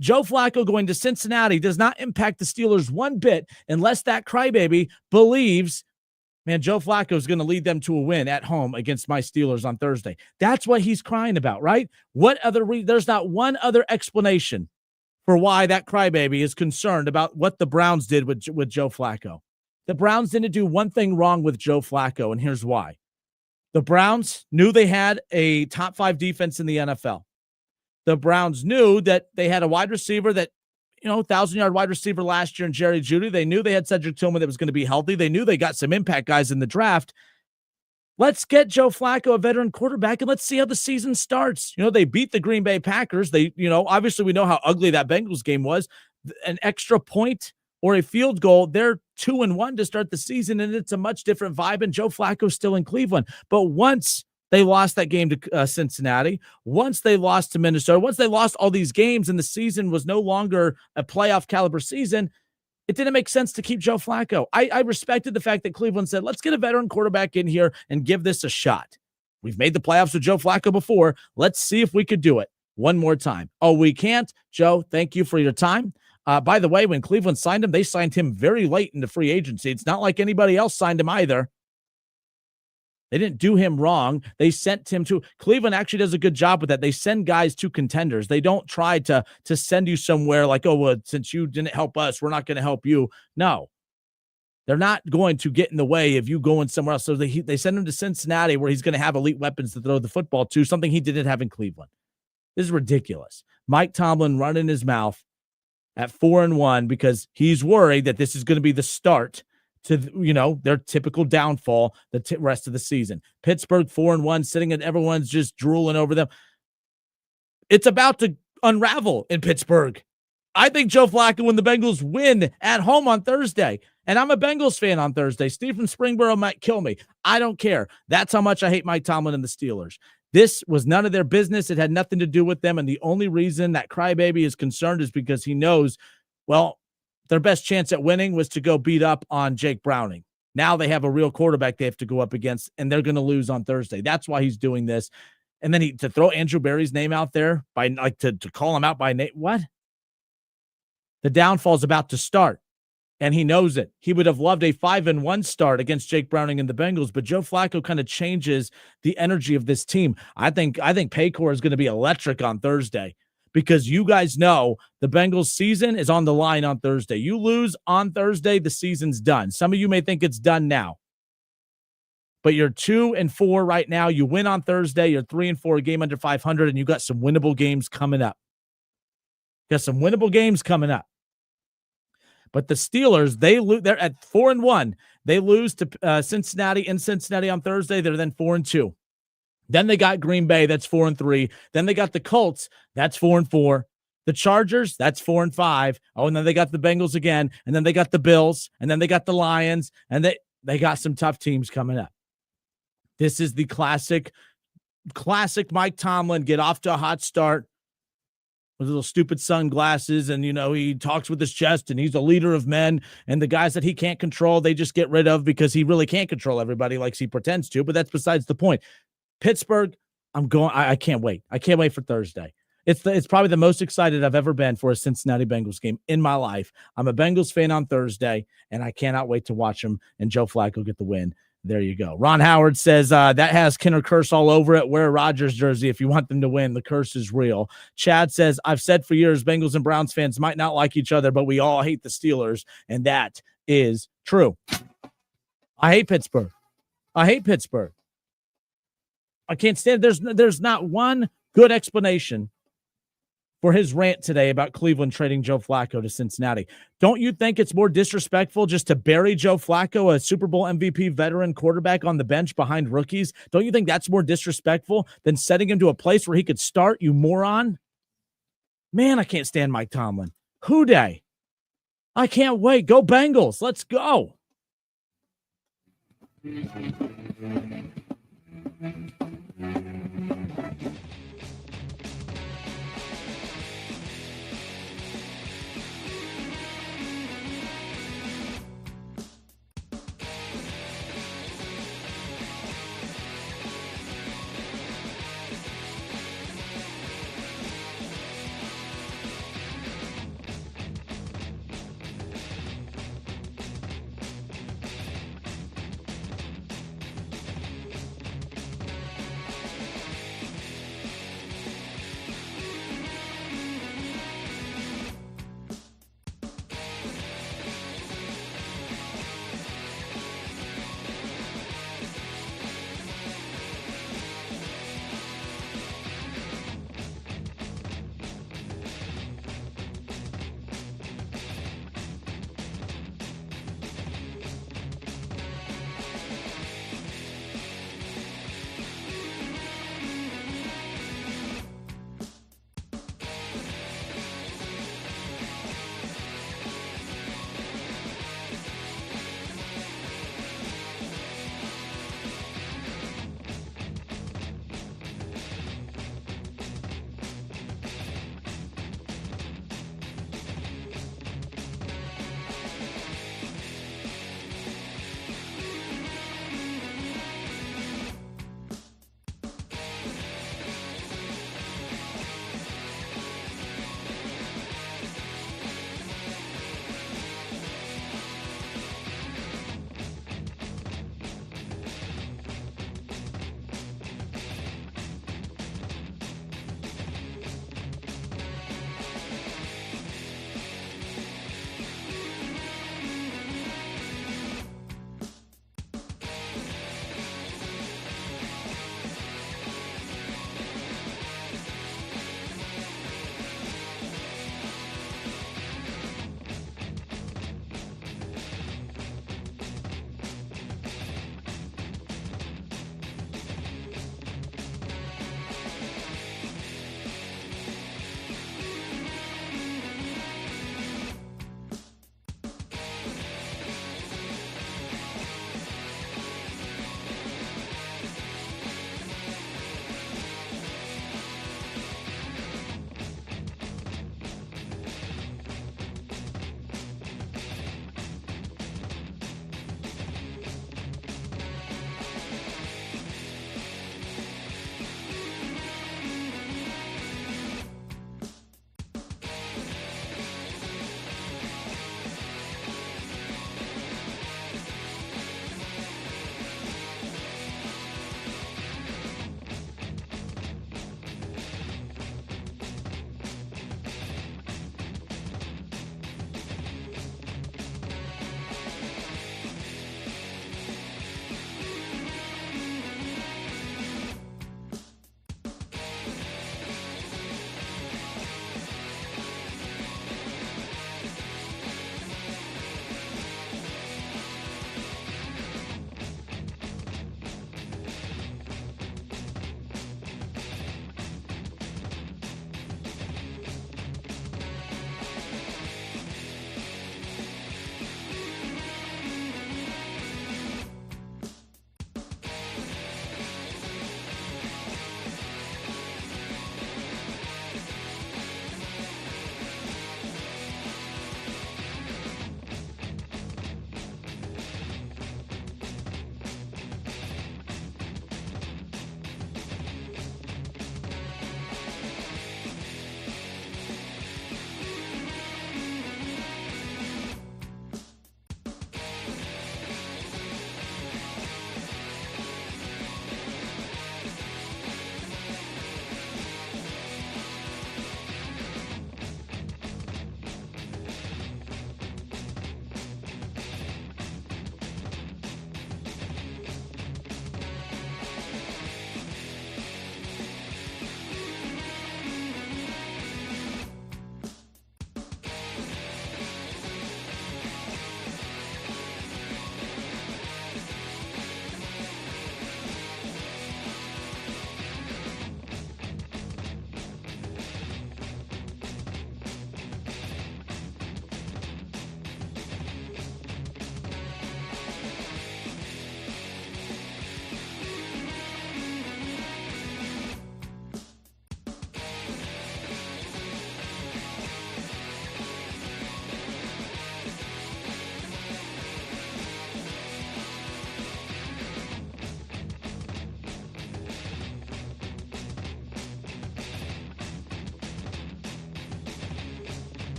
Joe Flacco going to Cincinnati does not impact the Steelers one bit unless that crybaby believes, man, Joe Flacco is going to lead them to a win at home against my Steelers on Thursday. That's what he's crying about, right? What other there's not one other explanation for why that crybaby is concerned about what the Browns did with Joe Flacco. The Browns didn't do one thing wrong with Joe Flacco, and here's why. The Browns knew they had a top 5 defense in the NFL. The Browns knew that they had a wide receiver that, 1,000-yard wide receiver last year in Jerry Jeudy. They knew they had Cedric Tillman that was going to be healthy. They knew they got some impact guys in the draft. Let's get Joe Flacco, a veteran quarterback, and let's see how the season starts. They beat the Green Bay Packers. They, obviously we know how ugly that Bengals game was. An extra point or a field goal, they're 2-1 to start the season, and it's a much different vibe, and Joe Flacco's still in Cleveland. But once they lost that game to Cincinnati, once they lost to Minnesota, once they lost all these games and the season was no longer a playoff caliber season, it didn't make sense to keep Joe Flacco. I respected the fact that Cleveland said, let's get a veteran quarterback in here and give this a shot. We've made the playoffs with Joe Flacco before. Let's see if we could do it one more time. Oh, we can't? Joe, thank you for your time. By the way, when Cleveland signed him, they signed him very late into free agency. It's not like anybody else signed him either. They didn't do him wrong. They sent him to Cleveland. Actually does a good job with that. They send guys to contenders. They don't try to send you somewhere like, oh, well, since you didn't help us, we're not going to help you. No, they're not going to get in the way of you going somewhere else. So they send him to Cincinnati where he's going to have elite weapons to throw the football to, something he didn't have in Cleveland. This is ridiculous. Mike Tomlin running his mouth at 4-1 because he's worried that this is going to be the start to, their typical downfall the rest of the season. Pittsburgh 4-1, sitting and everyone's just drooling over them. It's about to unravel in Pittsburgh. I think Joe Flacco and the Bengals win at home on Thursday. And I'm a Bengals fan on Thursday. Steve from Springboro might kill me. I don't care. That's how much I hate Mike Tomlin and the Steelers. This was none of their business. It had nothing to do with them. And the only reason that crybaby is concerned is because he knows, well, their best chance at winning was to go beat up on Jake Browning. Now they have a real quarterback they have to go up against, and they're going to lose on Thursday. That's why he's doing this. And then to throw Andrew Berry's name out there by to call him out by name. What? The downfall's about to start. And he knows it. He would have loved a 5-1 start against Jake Browning and the Bengals, but Joe Flacco kind of changes the energy of this team. I think Paycor is going to be electric on Thursday because you guys know the Bengals season is on the line on Thursday. You lose on Thursday, the season's done. Some of you may think it's done now, but you're 2-4 right now. You win on Thursday. You're 3-4, a game under 500, and you got some winnable games coming up. But the Steelers, they're at 4-1. They lose to Cincinnati in Cincinnati on Thursday. They're then 4-2. Then they got Green Bay, that's 4-3. Then they got the Colts, that's 4-4. The Chargers, that's 4-5. Oh, and then they got the Bengals again, and then they got the Bills, and then they got the Lions, and they got some tough teams coming up. This is the classic Mike Tomlin, get off to a hot start with little stupid sunglasses, and, he talks with his chest, and he's a leader of men, and the guys that he can't control, they just get rid of because he really can't control everybody like he pretends to, but that's besides the point. Pittsburgh, I can't wait. I can't wait for Thursday. It's probably the most excited I've ever been for a Cincinnati Bengals game in my life. I'm a Bengals fan on Thursday, and I cannot wait to watch them and Joe Flacco get the win. There you go. Ron Howard says that has Kinner curse all over it. Wear a Rodgers jersey if you want them to win. The curse is real. Chad says, I've said for years Bengals and Browns fans might not like each other, but we all hate the Steelers, and that is true. I hate Pittsburgh. I can't stand it. There's not one good explanation for his rant today about Cleveland trading Joe Flacco to Cincinnati. Don't you think it's more disrespectful just to bury Joe Flacco, a Super Bowl MVP veteran quarterback, on the bench behind rookies? Don't you think that's more disrespectful than setting him to a place where he could start, you moron? Man, I can't stand Mike Tomlin. Who day? I can't wait. Go Bengals. Let's go.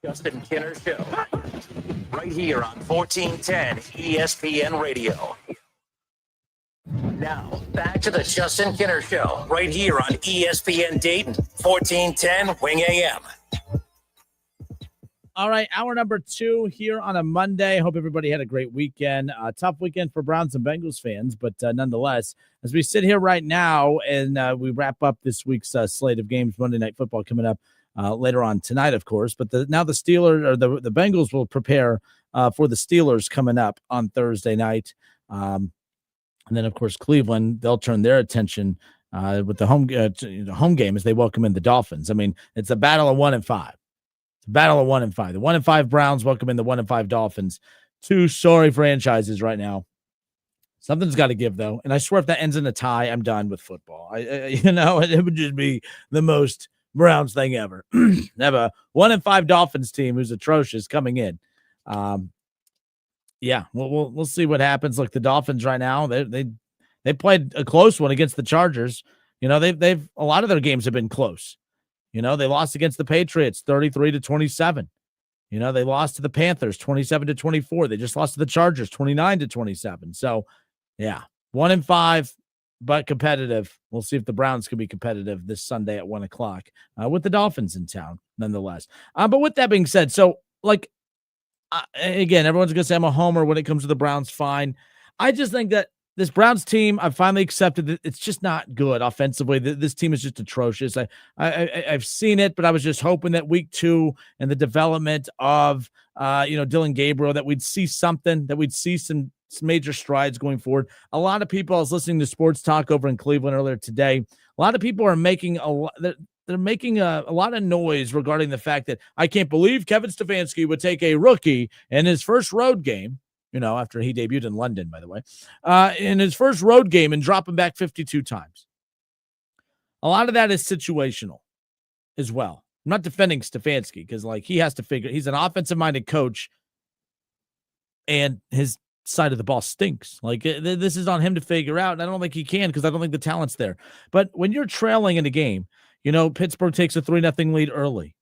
Justin Kinner Show. Right here on 1410 ESPN Radio. Now, back to the Justin Kinner Show. Right here on ESPN Dayton, 1410 Wing AM. All right, hour number 2 here on a Monday. Hope everybody had a great weekend. Tough weekend for Browns and Bengals fans, but nonetheless, as we sit here right now and we wrap up this week's slate of games, Monday Night Football coming up later on tonight, of course. But now the Steelers or the Bengals will prepare for the Steelers coming up on Thursday night, and then of course Cleveland. They'll turn their attention with the home game as they welcome in the Dolphins. I mean, it's a battle of 1 and 5. It's a battle of 1 and 5. The 1 and 5 Browns welcome in the 1 and 5 Dolphins. Two sorry franchises right now. Something's got to give, though. And I swear if that ends in a tie, I'm done with football. It would just be the most Browns thing ever. They have a 1 and 5 Dolphins team who's atrocious coming in. Yeah, we'll see what happens. Like the Dolphins right now, they played a close one against the Chargers. They've a lot of their games have been close. They lost against the Patriots 33-27. They lost to the Panthers 27-24. They just lost to the Chargers 29-27. So, yeah, 1 and 5, but competitive. We'll see if the Browns can be competitive this Sunday at 1 o'clock with the Dolphins in town, nonetheless. But with that being said, so again, everyone's going to say I'm a homer when it comes to the Browns. Fine. I just think that this Browns team, I've finally accepted that it's just not good offensively. This team is just atrocious. I've seen it, but I was just hoping that week 2 and the development of, Dylan Gabriel, that we'd see something, that we'd see some major strides going forward. A lot of people, I was listening to Sports Talk over in Cleveland earlier today. A lot of people are making they're making a lot of noise regarding the fact that I can't believe Kevin Stefanski would take a rookie in his first road game, after he debuted in London, by the way, in his first road game and drop him back 52 times. A lot of that is situational as well. I'm not defending Stefanski because, he has to figure – he's an offensive-minded coach, and his side of the ball stinks. This is on him to figure out, and I don't think he can because I don't think the talent's there. But when you're trailing in a game, Pittsburgh takes a 3-0 lead early,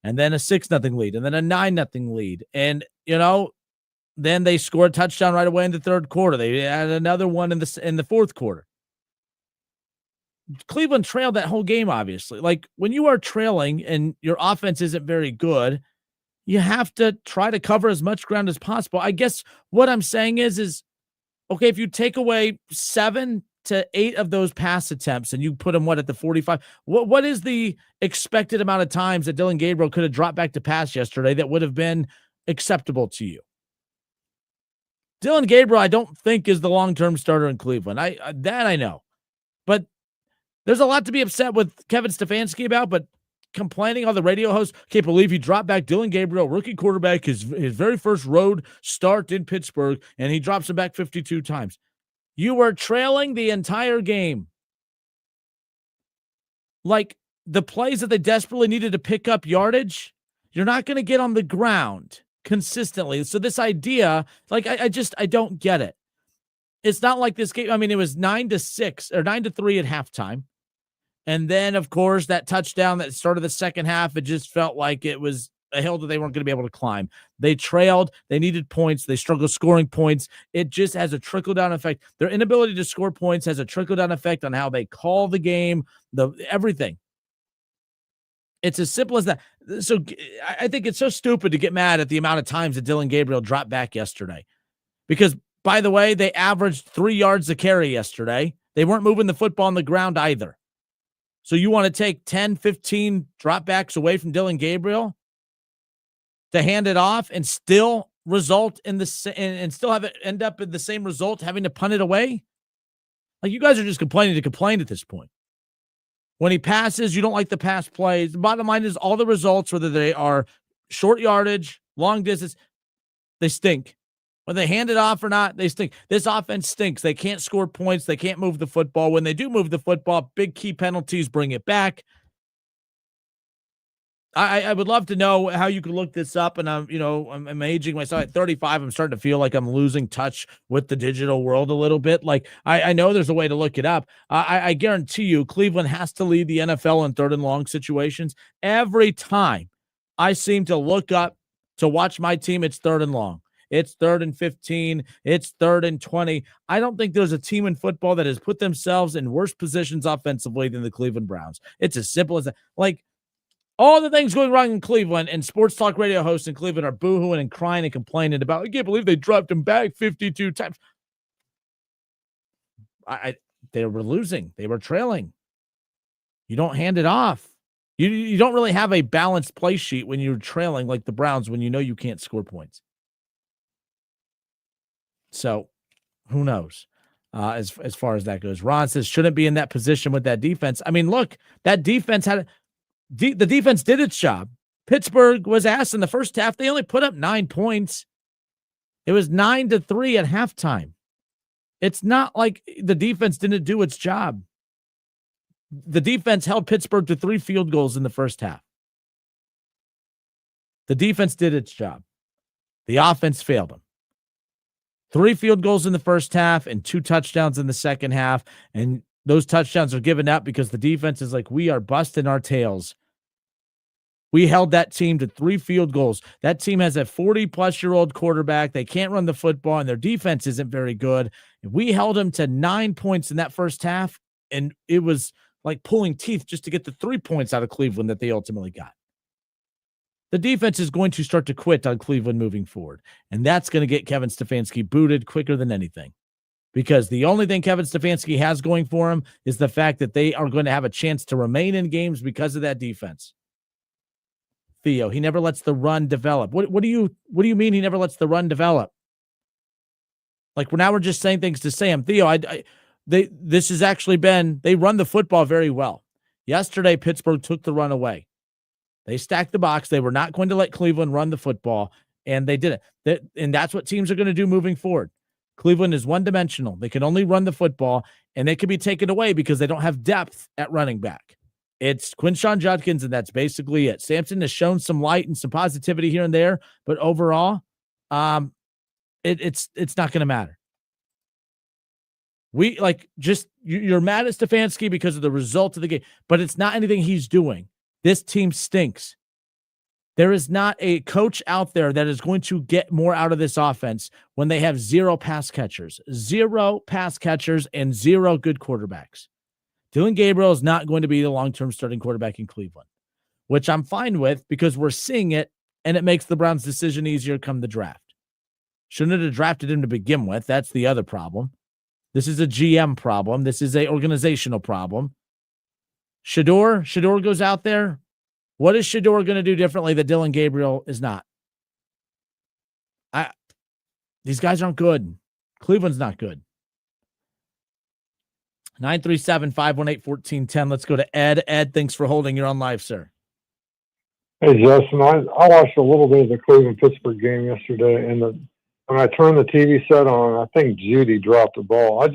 and then a 6-0 lead, and then a 9-0 lead. And, then they score a touchdown right away in the third quarter. They add another one in the fourth quarter. Cleveland trailed that whole game, obviously. When you are trailing and your offense isn't very good, you have to try to cover as much ground as possible. I guess what I'm saying is okay, if you take away 7 to 8 of those pass attempts and you put them at the 45, what is the expected amount of times that Dylan Gabriel could have dropped back to pass yesterday that would have been acceptable to you? Dylan Gabriel, I don't think, is the long-term starter in Cleveland. I know. But there's a lot to be upset with Kevin Stefanski about, but complaining on the radio host, can't believe he dropped back Dylan Gabriel, rookie quarterback, his very first road start in Pittsburgh, and he drops him back 52 times. You were trailing the entire game. The plays that they desperately needed to pick up yardage, you're not going to get on the ground consistently. So this idea, I don't get it. It's not like this game. I mean, it was 9-6 or 9-3 at halftime. And then, of course, that touchdown that started the second half, it just felt like it was a hill that they weren't going to be able to climb. They trailed. They needed points. They struggled scoring points. It just has a trickle-down effect. Their inability to score points has a trickle-down effect on how they call the game, everything. It's as simple as that. So I think it's so stupid to get mad at the amount of times that Dylan Gabriel dropped back yesterday. Because, by the way, they averaged 3 yards a carry yesterday. They weren't moving the football on the ground either. So you want to take 10, 15 dropbacks away from Dylan Gabriel to hand it off and still result in and still have it end up in the same result, having to punt it away? You guys are just complaining to complain at this point. When he passes, you don't like the pass plays. The bottom line is all the results, whether they are short yardage, long distance, they stink. Whether they hand it off or not, they stink. This offense stinks. They can't score points. They can't move the football. When they do move the football, big key penalties bring it back. I would love to know how you could look this up. And I'm aging myself at 35. I'm starting to feel like I'm losing touch with the digital world a little bit. I know there's a way to look it up. I guarantee you Cleveland has to lead the NFL in third and long situations every time. I seem to look up to watch my team. It's 3rd and long. It's 3rd and 15. It's 3rd and 20. I don't think there's a team in football that has put themselves in worse positions offensively than the Cleveland Browns. It's as simple as that. Like, all the things going wrong in Cleveland, and sports talk radio hosts in Cleveland are boohooing and crying and complaining about, I can't believe they dropped him back 52 times. They were losing. They were trailing. You don't hand it off. You don't really have a balanced play sheet when you're trailing like the Browns when you know you can't score points. So who knows as far as that goes. Ron says, shouldn't be in that position with that defense. I mean, look, that defense the defense did its job. Pittsburgh was ass in the first half. They only put up 9 points. It was 9-3 at halftime. It's not like the defense didn't do its job. The defense held Pittsburgh to 3 field goals in the first half. The defense did its job. The offense failed them. 3 field goals in the first half and 2 touchdowns in the second half. And those touchdowns are given up because the defense is like, we are busting our tails. We held that team to 3 field goals. That team has a 40-plus-year-old quarterback. They can't run the football, and their defense isn't very good. We held them to 9 points in that first half, and it was like pulling teeth just to get the 3 points out of Cleveland that they ultimately got. The defense is going to start to quit on Cleveland moving forward, and that's going to get Kevin Stefanski booted quicker than anything, because the only thing Kevin Stefanski has going for him is the fact that they are going to have a chance to remain in games because of that defense. Theo, he never lets the run develop. What do you mean he never lets the run develop? Like, now we're just saying things to say them. Theo, this has actually been, they run the football very well. Yesterday, Pittsburgh took the run away. They stacked the box. They were not going to let Cleveland run the football, and they did it. And that's what teams are going to do moving forward. Cleveland is one-dimensional. They can only run the football, and they can be taken away because they don't have depth at running back. It's Quinshon Judkins, and that's basically it. Sampson has shown some light and some positivity here and there, but overall, it's not going to matter. You're mad at Stefanski because of the result of the game, but it's not anything he's doing. This team stinks. There is not a coach out there that is going to get more out of this offense when they have 0 pass catchers, and 0 good quarterbacks. Dillon Gabriel is not going to be the long-term starting quarterback in Cleveland, which I'm fine with because we're seeing it, and it makes the Browns' decision easier come the draft. Shouldn't have drafted him to begin with. That's the other problem. This is a GM problem. This is a organizational problem. Shador goes out there. What is Shador going to do differently that Dillon Gabriel is not? These guys aren't good. Cleveland's not good. 937-518-1410. Let's go to Ed. Ed, thanks for holding. You're on live, sir. Hey, Justin, I watched a little bit of the Cleveland-Pittsburgh game yesterday, and when I turned the TV set on, I think Judy dropped the ball.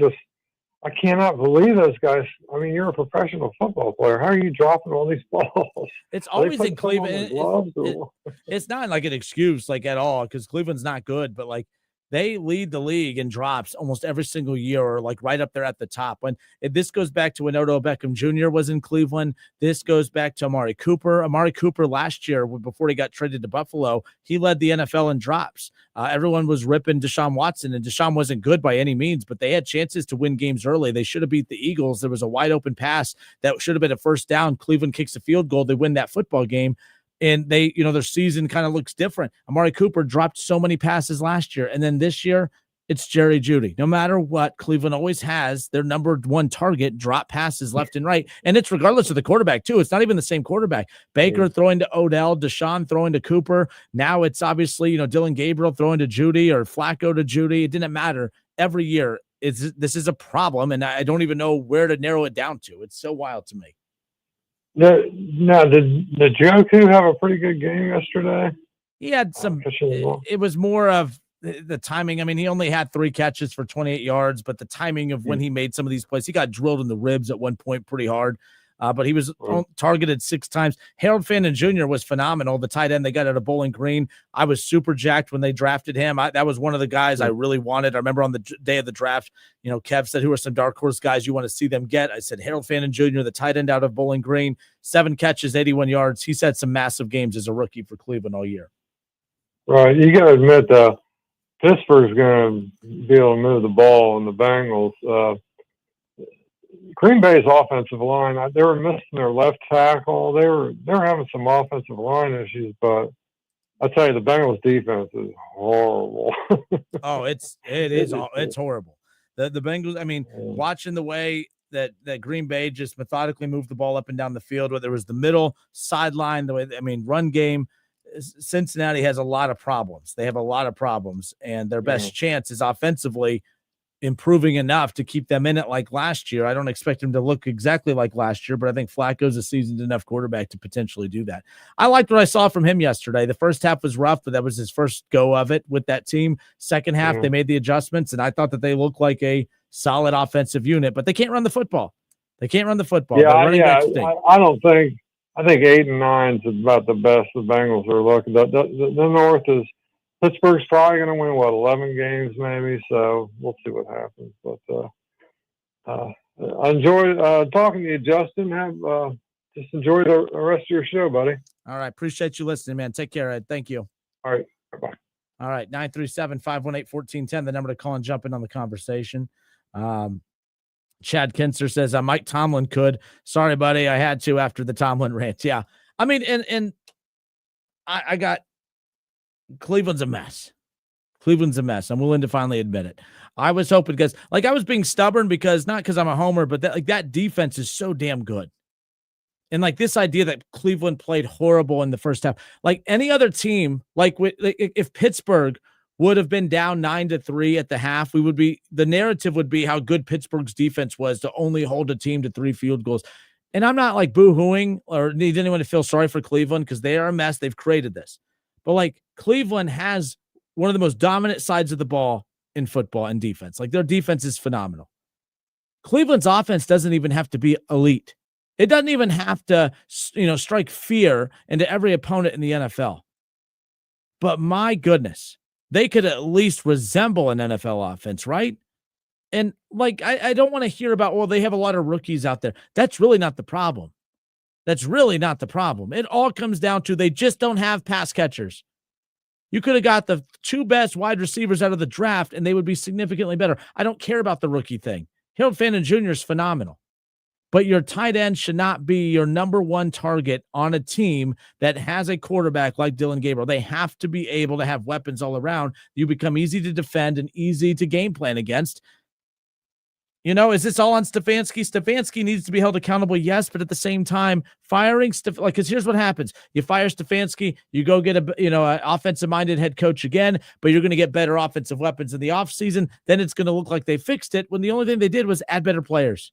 I cannot believe those guys. I mean, you're a professional football player. How are you dropping all these balls? It's always in Cleveland. It's not like an excuse, like, at all, because Cleveland's not good, but like, they lead the league in drops almost every single year, or like right up there at the top. This goes back to when Odell Beckham Jr. was in Cleveland. This goes back to Amari Cooper. Amari Cooper last year, before he got traded to Buffalo, he led the NFL in drops. Everyone was ripping Deshaun Watson, and Deshaun wasn't good by any means, but they had chances to win games early. They should have beat the Eagles. There was a wide open pass that should have been a first down. Cleveland kicks a field goal. They win that football game. And their season kind of looks different. Amari Cooper dropped so many passes last year. And then this year, it's Jerry Jeudy. No matter what, Cleveland always has their number one target drop passes left and right. And it's regardless of the quarterback, too. It's not even the same quarterback. Baker throwing to Odell, Deshaun throwing to Cooper. Now it's obviously, Dillon Gabriel throwing to Jeudy, or Flacco to Jeudy. It didn't matter. Every year, this is a problem, and I don't even know where to narrow it down to. It's so wild to me. Did Joku have a pretty good game yesterday? He had some. It was more of the timing. I mean, he only had 3 catches for 28 yards, but the timing of when he made some of these plays, he got drilled in the ribs at one point pretty hard. but he was targeted 6 times. Harold Fannin Jr. was phenomenal. The tight end they got out of Bowling Green. I was super jacked when they drafted him. That was one of the guys I really wanted. I remember on the day of the draft, Kev said, who are some dark horse guys you want to see them get? I said, Harold Fannin Jr., the tight end out of Bowling Green, 7 catches, 81 yards. He's had some massive games as a rookie for Cleveland all year. Right. You got to admit, Pittsburgh's going to be able to move the ball in the Bengals. Green Bay's offensive line, they were missing their left tackle. They were having some offensive line issues, but I tell you, the Bengals defense is horrible. Oh, it's horrible. The Bengals, I mean, watching the way that Green Bay just methodically moved the ball up and down the field, whether it was the middle, sideline, run game, Cincinnati has a lot of problems. They have a lot of problems, and their best chance is offensively improving enough to keep them in it like last year. I don't expect him to look exactly like last year, but I think Flacco's a seasoned enough quarterback to potentially do that. I liked what I saw from him yesterday. The first half was rough, but that was his first go of it with that team. Second half, they made the adjustments, and I thought that they looked like a solid offensive unit, but they can't run the football. I think 8 and 9 is about the best the Bengals are looking. The North is Pittsburgh's probably going to win 11 games maybe. So we'll see what happens. But I enjoyed talking to you, Justin. Just enjoy the rest of your show, buddy. All right, appreciate you listening, man. Take care, Ed. Thank you. All right, bye. All right, 937-518-1410, the number to call and jump in on the conversation. Chad Kinser says, Mike Tomlin could. Sorry, buddy, I had to after the Tomlin rant. Yeah, I mean, and I got Cleveland's a mess. I'm willing to finally admit it. I was hoping because, I was being stubborn because not because I'm a homer, but that defense is so damn good. And this idea that Cleveland played horrible in the first half, any other team, if Pittsburgh would have been down 9-3 at the half, the narrative would be how good Pittsburgh's defense was to only hold a team to 3 field goals. And I'm not boo-hooing or need anyone to feel sorry for Cleveland because they are a mess. They've created this. But Cleveland has one of the most dominant sides of the ball in football and defense. Their defense is phenomenal. Cleveland's offense doesn't even have to be elite. It doesn't even have to, strike fear into every opponent in the NFL. But my goodness, they could at least resemble an NFL offense, right? And I don't want to hear about, they have a lot of rookies out there. That's really not the problem. It all comes down to they just don't have pass catchers. You could have got the 2 best wide receivers out of the draft, and they would be significantly better. I don't care about the rookie thing. Harold Fannin Jr. is phenomenal. But your tight end should not be your number 1 target on a team that has a quarterback like Dylan Gabriel. They have to be able to have weapons all around. You become easy to defend and easy to game plan against. Is this all on Stefanski? Stefanski needs to be held accountable, yes, but at the same time, firing because here's what happens: you fire Stefanski, you go get an offensive-minded head coach again, but you're going to get better offensive weapons in the offseason. Then it's going to look like they fixed it when the only thing they did was add better players.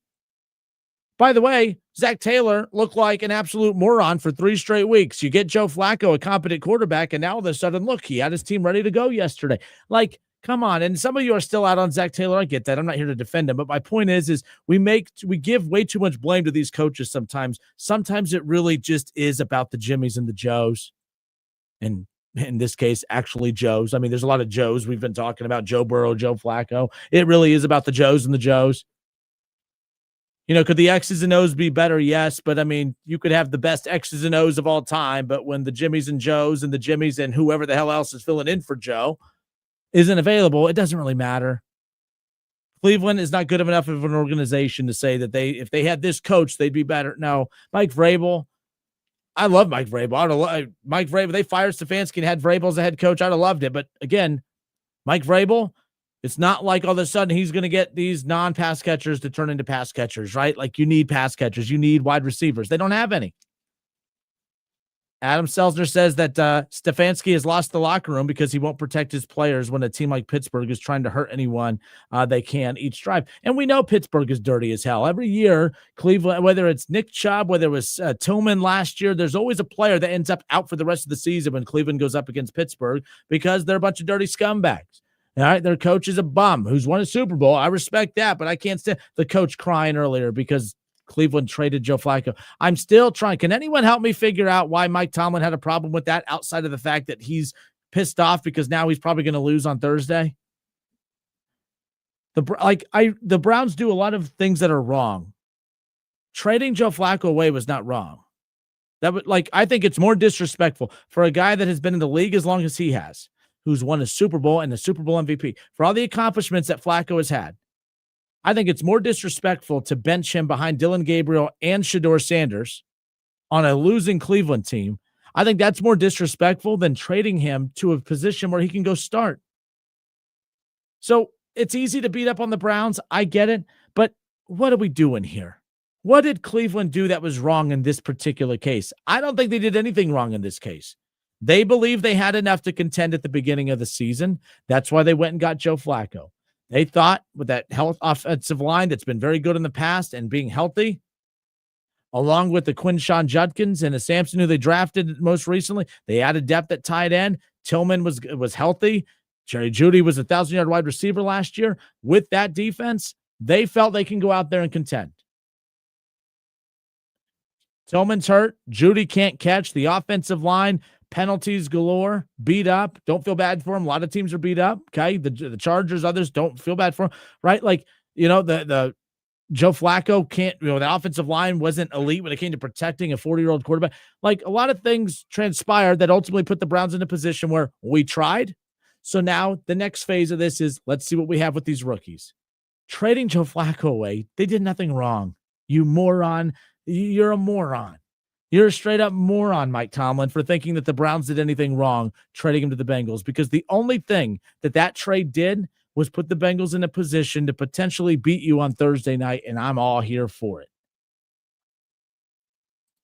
By the way, Zach Taylor looked like an absolute moron for 3 straight weeks. You get Joe Flacco, a competent quarterback, and now all of a sudden, look, he had his team ready to go yesterday. Come on. And some of you are still out on Zach Taylor. I get that. I'm not here to defend him. But my point is we give way too much blame to these coaches sometimes. Sometimes it really just is about the Jimmies and the Joes. And in this case, actually Joes. I mean, there's a lot of Joes we've been talking about. Joe Burrow, Joe Flacco. It really is about the Joes and the Joes. Could the X's and O's be better? Yes. But, you could have the best X's and O's of all time. But when the Jimmies and Joes and the Jimmies and whoever the hell else is filling in for Joe isn't available, it doesn't really matter. Cleveland is not good enough of an organization to say that if they had this coach, they'd be better. No, Mike Vrabel. I love Mike Vrabel. Mike Vrabel, they fired Stefanski and had Vrabel as a head coach. I'd have loved it. But again, Mike Vrabel, it's not like all of a sudden he's going to get these non-pass catchers to turn into pass catchers, right? You need pass catchers. You need wide receivers. They don't have any. Adam Selzner says that Stefanski has lost the locker room because he won't protect his players when a team like Pittsburgh is trying to hurt anyone they can each drive. And we know Pittsburgh is dirty as hell. Every year, Cleveland, whether it's Nick Chubb, whether it was Tillman last year, there's always a player that ends up out for the rest of the season when Cleveland goes up against Pittsburgh because they're a bunch of dirty scumbags. All right, their coach is a bum who's won a Super Bowl. I respect that, but I can't stand the coach crying earlier because Cleveland traded Joe Flacco. I'm still trying. Can anyone help me figure out why Mike Tomlin had a problem with that outside of the fact that he's pissed off because now he's probably going to lose on Thursday? The Browns do a lot of things that are wrong. Trading Joe Flacco away was not wrong. I think it's more disrespectful for a guy that has been in the league as long as he has, who's won a Super Bowl and a Super Bowl MVP, for all the accomplishments that Flacco has had. I think it's more disrespectful to bench him behind Dylan Gabriel and Shedeur Sanders on a losing Cleveland team. I think that's more disrespectful than trading him to a position where he can go start. So it's easy to beat up on the Browns. I get it. But what are we doing here? What did Cleveland do that was wrong in this particular case? I don't think they did anything wrong in this case. They believed they had enough to contend at the beginning of the season. That's why they went and got Joe Flacco. They thought with that offensive line that's been very good in the past and being healthy, along with the Quinshawn Judkins and the Sampson who they drafted most recently, they added depth at tight end. Tillman was healthy. Jerry Jeudy was a 1,000-yard wide receiver last year. With that defense, they felt they can go out there and contend. Tillman's hurt. Jeudy can't catch. The offensive line, penalties galore, beat up. Don't feel bad for him. A lot of teams are beat up. Okay. The Chargers, others don't feel bad for him. Right. The Joe Flacco can't, the offensive line wasn't elite when it came to protecting a 40-year-old quarterback. Like, a lot of things transpired that ultimately put the Browns in a position where we tried. So now the next phase of this is, let's see what we have with these rookies. Trading Joe Flacco away, they did nothing wrong. You moron. You're a moron. You're a straight up moron, Mike Tomlin, for thinking that the Browns did anything wrong trading him to the Bengals, because the only thing that trade did was put the Bengals in a position to potentially beat you on Thursday night, and I'm all here for it.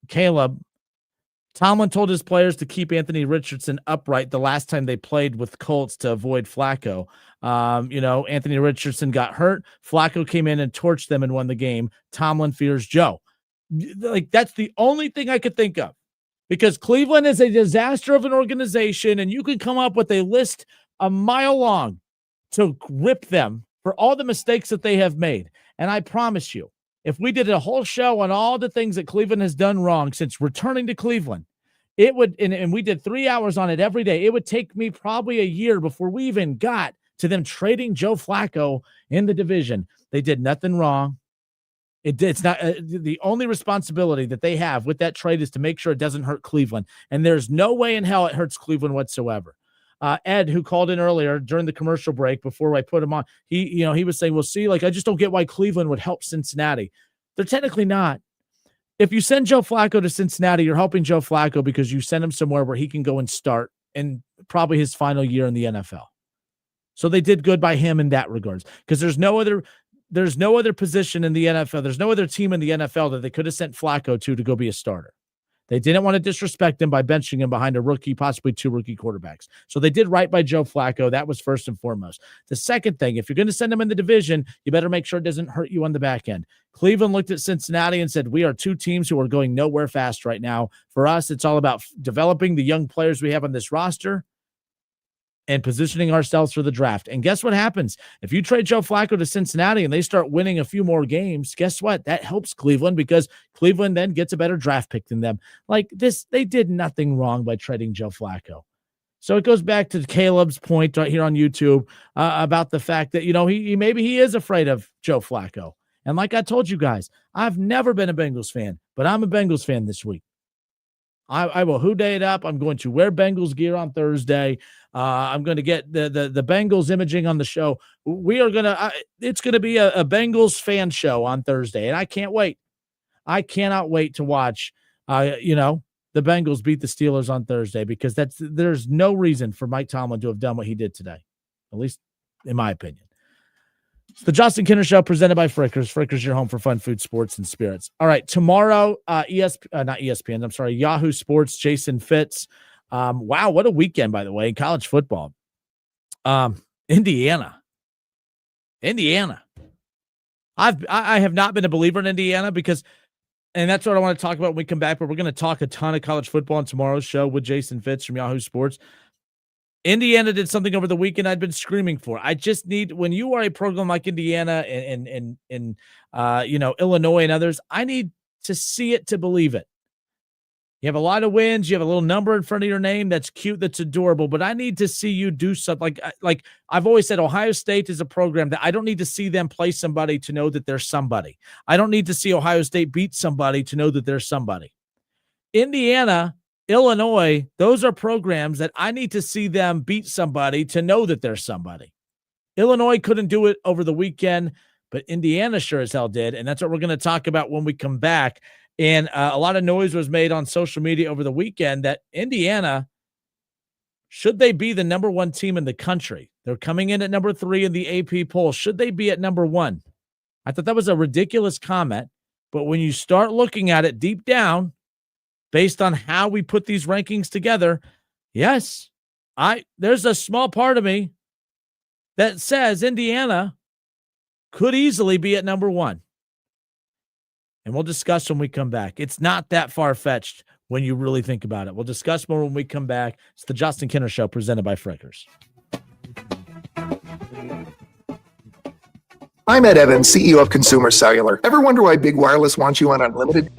Caleb, Tomlin told his players to keep Anthony Richardson upright the last time they played with Colts to avoid Flacco. Anthony Richardson got hurt. Flacco came in and torched them and won the game. Tomlin fears Joe. Like, that's the only thing I could think of, because Cleveland is a disaster of an organization, and you can come up with a list a mile long to rip them for all the mistakes that they have made. And I promise you, if we did a whole show on all the things that Cleveland has done wrong since returning to Cleveland, it would, and we did 3 hours on it every day, it would take me probably a year before we even got to them trading Joe Flacco in the division. They did nothing wrong. It's not the only responsibility that they have with that trade is to make sure it doesn't hurt Cleveland. And there's no way in hell it hurts Cleveland whatsoever. Ed, who called in earlier during the commercial break before I put him on, he was saying, well, see, I just don't get why Cleveland would help Cincinnati. They're technically not. If you send Joe Flacco to Cincinnati, you're helping Joe Flacco because you send him somewhere where he can go and start in probably his final year in the NFL. So they did good by him in that regards, because there's no other position in the NFL. There's no other team in the NFL that they could have sent Flacco to go be a starter. They didn't want to disrespect him by benching him behind a rookie, possibly two rookie quarterbacks. So they did right by Joe Flacco. That was first and foremost. The second thing, if you're going to send him in the division, you better make sure it doesn't hurt you on the back end. Cleveland looked at Cincinnati and said, we are two teams who are going nowhere fast right now. For us, it's all about developing the young players we have on this roster and positioning ourselves for the draft. And guess what happens? If you trade Joe Flacco to Cincinnati and they start winning a few more games, guess what? That helps Cleveland, because Cleveland then gets a better draft pick than them. Like this, they did nothing wrong by trading Joe Flacco. So it goes back to Caleb's point right here on YouTube about the fact that, he is afraid of Joe Flacco. And like I told you guys, I've never been a Bengals fan, but I'm a Bengals fan this week. I will hoo-day it up. I'm going to wear Bengals gear on Thursday. I'm going to get the Bengals imaging on the show. We are going to it's going to be a Bengals fan show on Thursday, and I can't wait. I cannot wait to watch the Bengals beat the Steelers on Thursday, because there's no reason for Mike Tomlin to have done what he did today, at least in my opinion. It's the Justin Kinner Show, presented by Frickers. Frickers, your home for fun, food, sports, and spirits. All right, tomorrow, not ESPN, I'm sorry, Yahoo Sports, Jason Fitz. Wow, what a weekend, by the way, in college football. Indiana. I have not been a believer in Indiana because, and that's what I want to talk about when we come back, but we're going to talk a ton of college football on tomorrow's show with Jason Fitz from Yahoo Sports. Indiana did something over the weekend I'd been screaming for. I just need, when you are a program like Indiana and Illinois and others, I need to see it to believe it. You have a lot of wins. You have a little number in front of your name. That's cute. That's adorable. But I need to see you do something. Like I've always said, Ohio State is a program that I don't need to see them play somebody to know that they're somebody. I don't need to see Ohio State beat somebody to know that they're somebody. Indiana, Illinois, those are programs that I need to see them beat somebody to know that they're somebody. Illinois couldn't do it over the weekend, but Indiana sure as hell did. And that's what we're going to talk about when we come back. And a lot of noise was made on social media over the weekend that Indiana, should they be the number one team in the country? They're coming in at number 3 in the AP poll. Should they be at number 1? I thought that was a ridiculous comment. But when you start looking at it deep down, based on how we put these rankings together, yes, there's a small part of me that says Indiana could easily be at number 1. And we'll discuss when we come back. It's not that far-fetched when you really think about it. We'll discuss more when we come back. It's the Justin Kinner Show presented by Frickers. I'm Ed Evans, CEO of Consumer Cellular. Ever wonder why Big Wireless wants you on unlimited?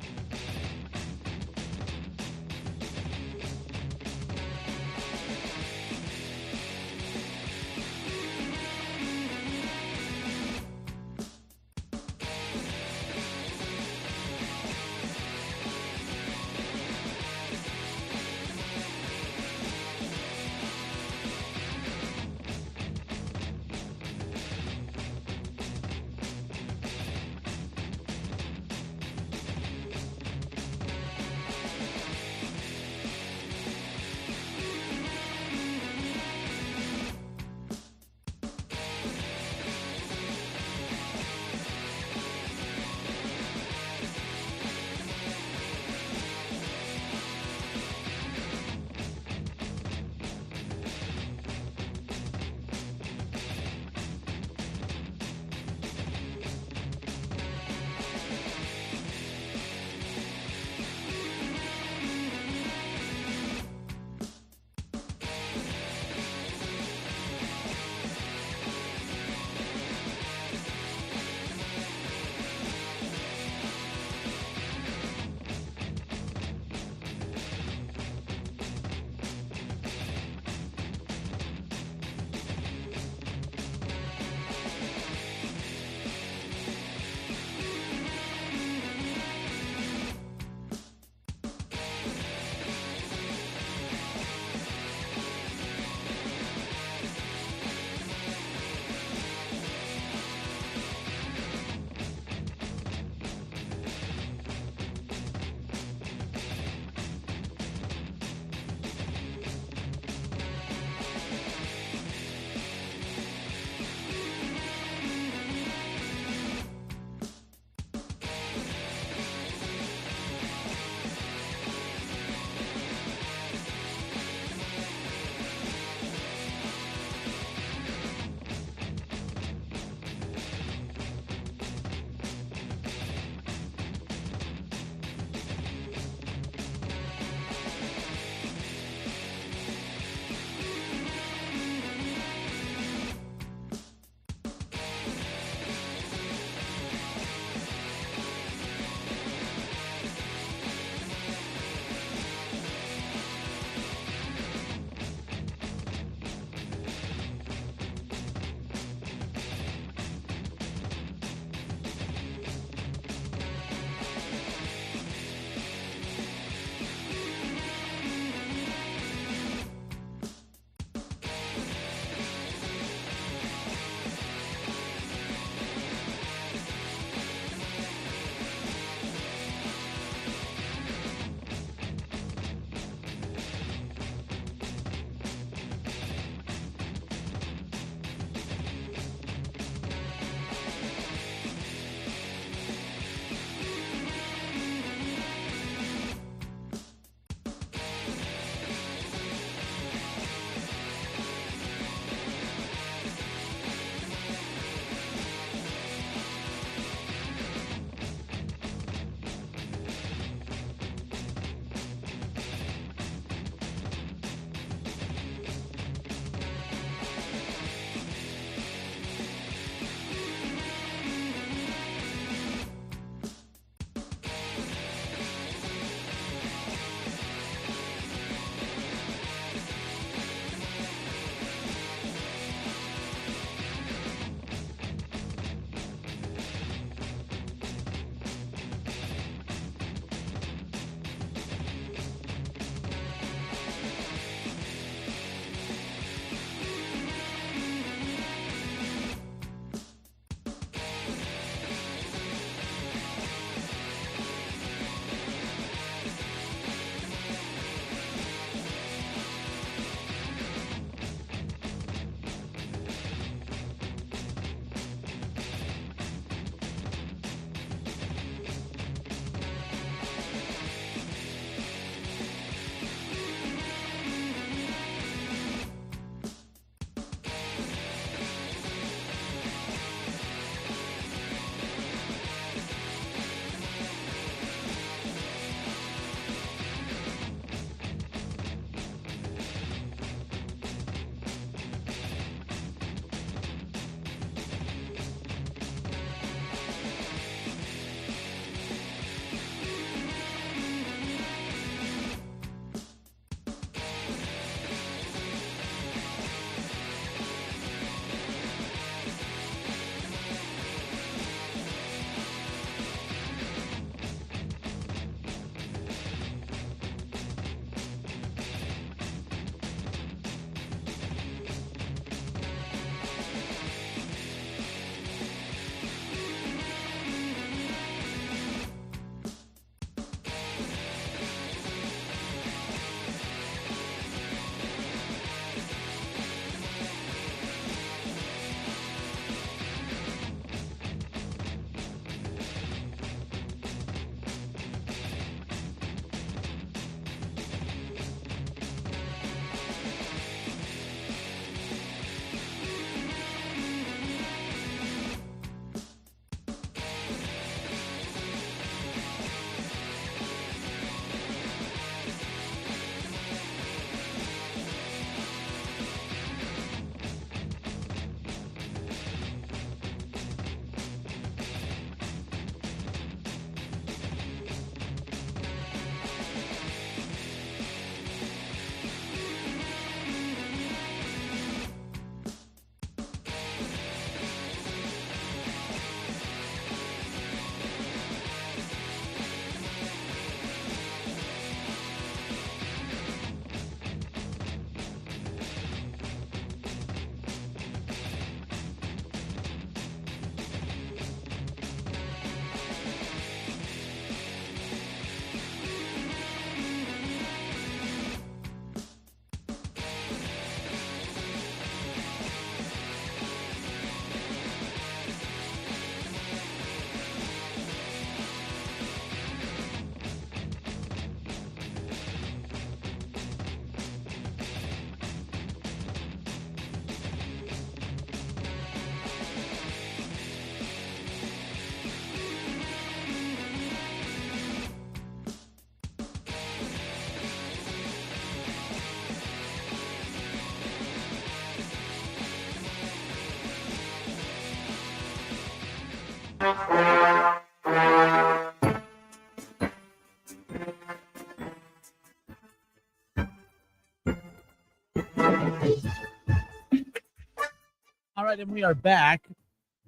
All right, and we are back.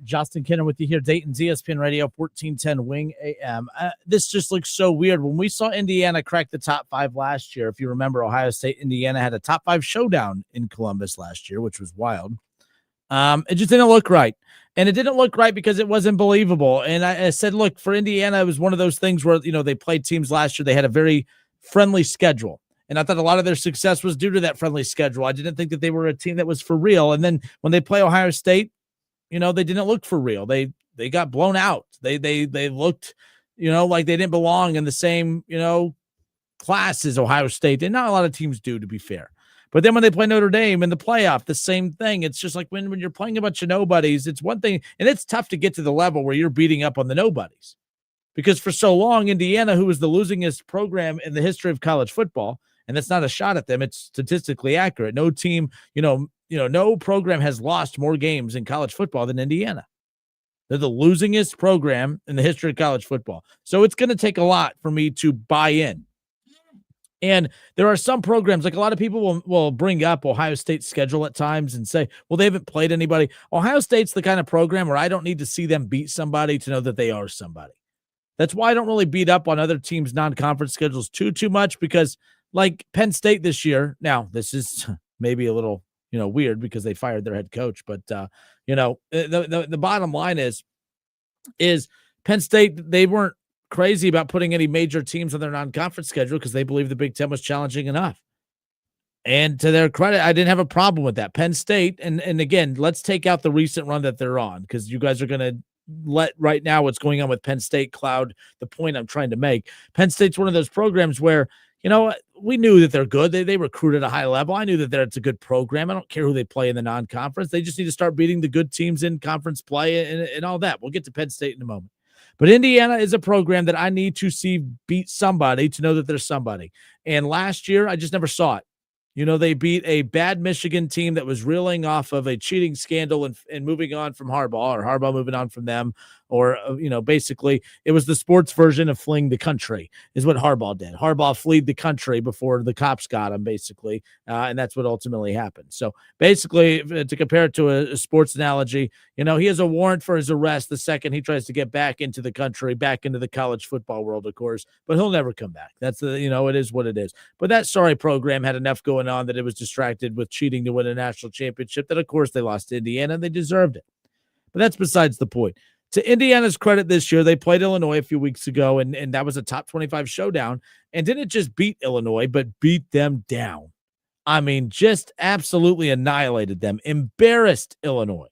Justin Kinner with you here, Dayton's ESPN Radio, 1410 Wing AM. This just looks so weird. When we saw Indiana crack the top 5 last year, if you remember, Ohio State, Indiana had a top 5 showdown in Columbus last year, which was wild. It just didn't look right. And it didn't look right because it wasn't believable. And I said, look, for Indiana, it was one of those things where, they played teams last year. They had a very friendly schedule. And I thought a lot of their success was due to that friendly schedule. I didn't think that they were a team that was for real. And then when they play Ohio State, they didn't look for real. They got blown out. They looked, like they didn't belong in the same, class as Ohio State. And not a lot of teams do, to be fair. But then when they play Notre Dame in the playoff, the same thing. It's just like when you're playing a bunch of nobodies, it's one thing, and it's tough to get to the level where you're beating up on the nobodies. Because for so long, Indiana, who was the losingest program in the history of college football, and that's not a shot at them, it's statistically accurate. No team, no program has lost more games in college football than Indiana. They're the losingest program in the history of college football. So it's going to take a lot for me to buy in. And there are some programs, like a lot of people will bring up Ohio State's schedule at times and say, well, they haven't played anybody. Ohio State's the kind of program where I don't need to see them beat somebody to know that they are somebody. That's why I don't really beat up on other teams' non-conference schedules too much, because like Penn State this year, now this is maybe a little, weird because they fired their head coach, but the bottom line is Penn State, they weren't crazy about putting any major teams on their non-conference schedule because they believed the Big Ten was challenging enough. And to their credit, I didn't have a problem with that. Penn State, and again, let's take out the recent run that they're on, because you guys are going to let right now what's going on with Penn State cloud the point I'm trying to make. Penn State's one of those programs where, we knew that they're good. They recruit at a high level. I knew that it's a good program. I don't care who they play in the non-conference. They just need to start beating the good teams in conference play and all that. We'll get to Penn State in a moment. But Indiana is a program that I need to see beat somebody to know that there's somebody. And last year, I just never saw it. They beat a bad Michigan team that was reeling off of a cheating scandal and moving on from Harbaugh, or Harbaugh moving on from them. Or, basically it was the sports version of fleeing the country is what Harbaugh did. Harbaugh fled the country before the cops got him, basically. And that's what ultimately happened. So basically, to compare it to a sports analogy, he has a warrant for his arrest the second he tries to get back into the country, back into the college football world, of course, but he'll never come back. That's it is what it is. But that sorry program had enough going on that it was distracted with cheating to win a national championship that, of course, they lost to Indiana and they deserved it. But that's besides the point. To Indiana's credit this year, they played Illinois a few weeks ago, and that was a top 25 showdown, and didn't just beat Illinois, but beat them down. I mean, just absolutely annihilated them, embarrassed Illinois.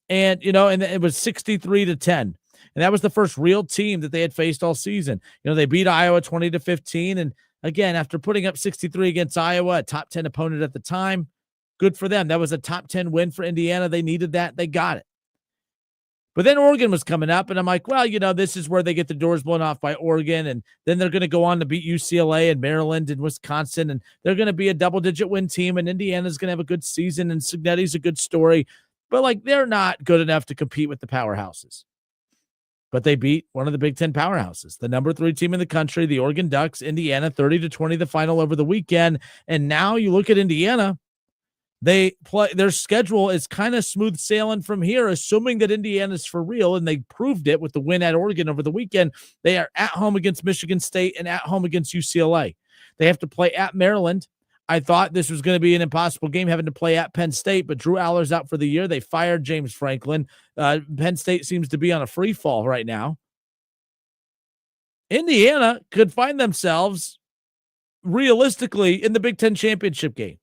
And, and it was 63-10. And that was the first real team that they had faced all season. They beat Iowa 20-15. And again, after putting up 63 against Iowa, a top 10 opponent at the time, good for them. That was a top 10 win for Indiana. They needed that. They got it. But then Oregon was coming up, and I'm like, well, this is where they get the doors blown off by Oregon, and then they're going to go on to beat UCLA and Maryland and Wisconsin, and they're going to be a double-digit win team, and Indiana's going to have a good season, and Cignetti's a good story. But, they're not good enough to compete with the powerhouses. But they beat one of the Big Ten powerhouses, the number 3 team in the country, the Oregon Ducks, Indiana, 30-20 the final over the weekend. And now you look at Indiana, their schedule is kind of smooth sailing from here, assuming that Indiana's for real, and they proved it with the win at Oregon over the weekend. They are at home against Michigan State and at home against UCLA. They have to play at Maryland. I thought this was going to be an impossible game, having to play at Penn State, but Drew Aller's out for the year. They fired James Franklin. Penn State seems to be on a free fall right now. Indiana could find themselves realistically in the Big Ten championship game.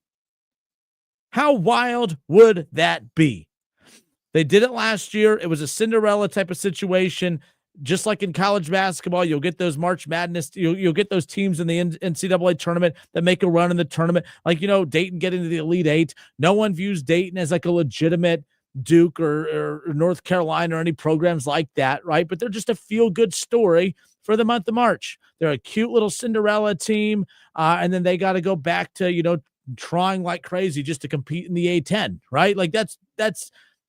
How wild would that be? They did it last year. It was a Cinderella type of situation. Just like in college basketball, you'll get those March Madness, you'll get those teams in the NCAA tournament that make a run in the tournament. Like, Dayton getting to the Elite Eight. No one views Dayton as like a legitimate Duke or North Carolina or any programs like that, right? But they're just a feel-good story for the month of March. They're a cute little Cinderella team, and then they got to go back to, trying like crazy just to compete in the A10, right? Like that's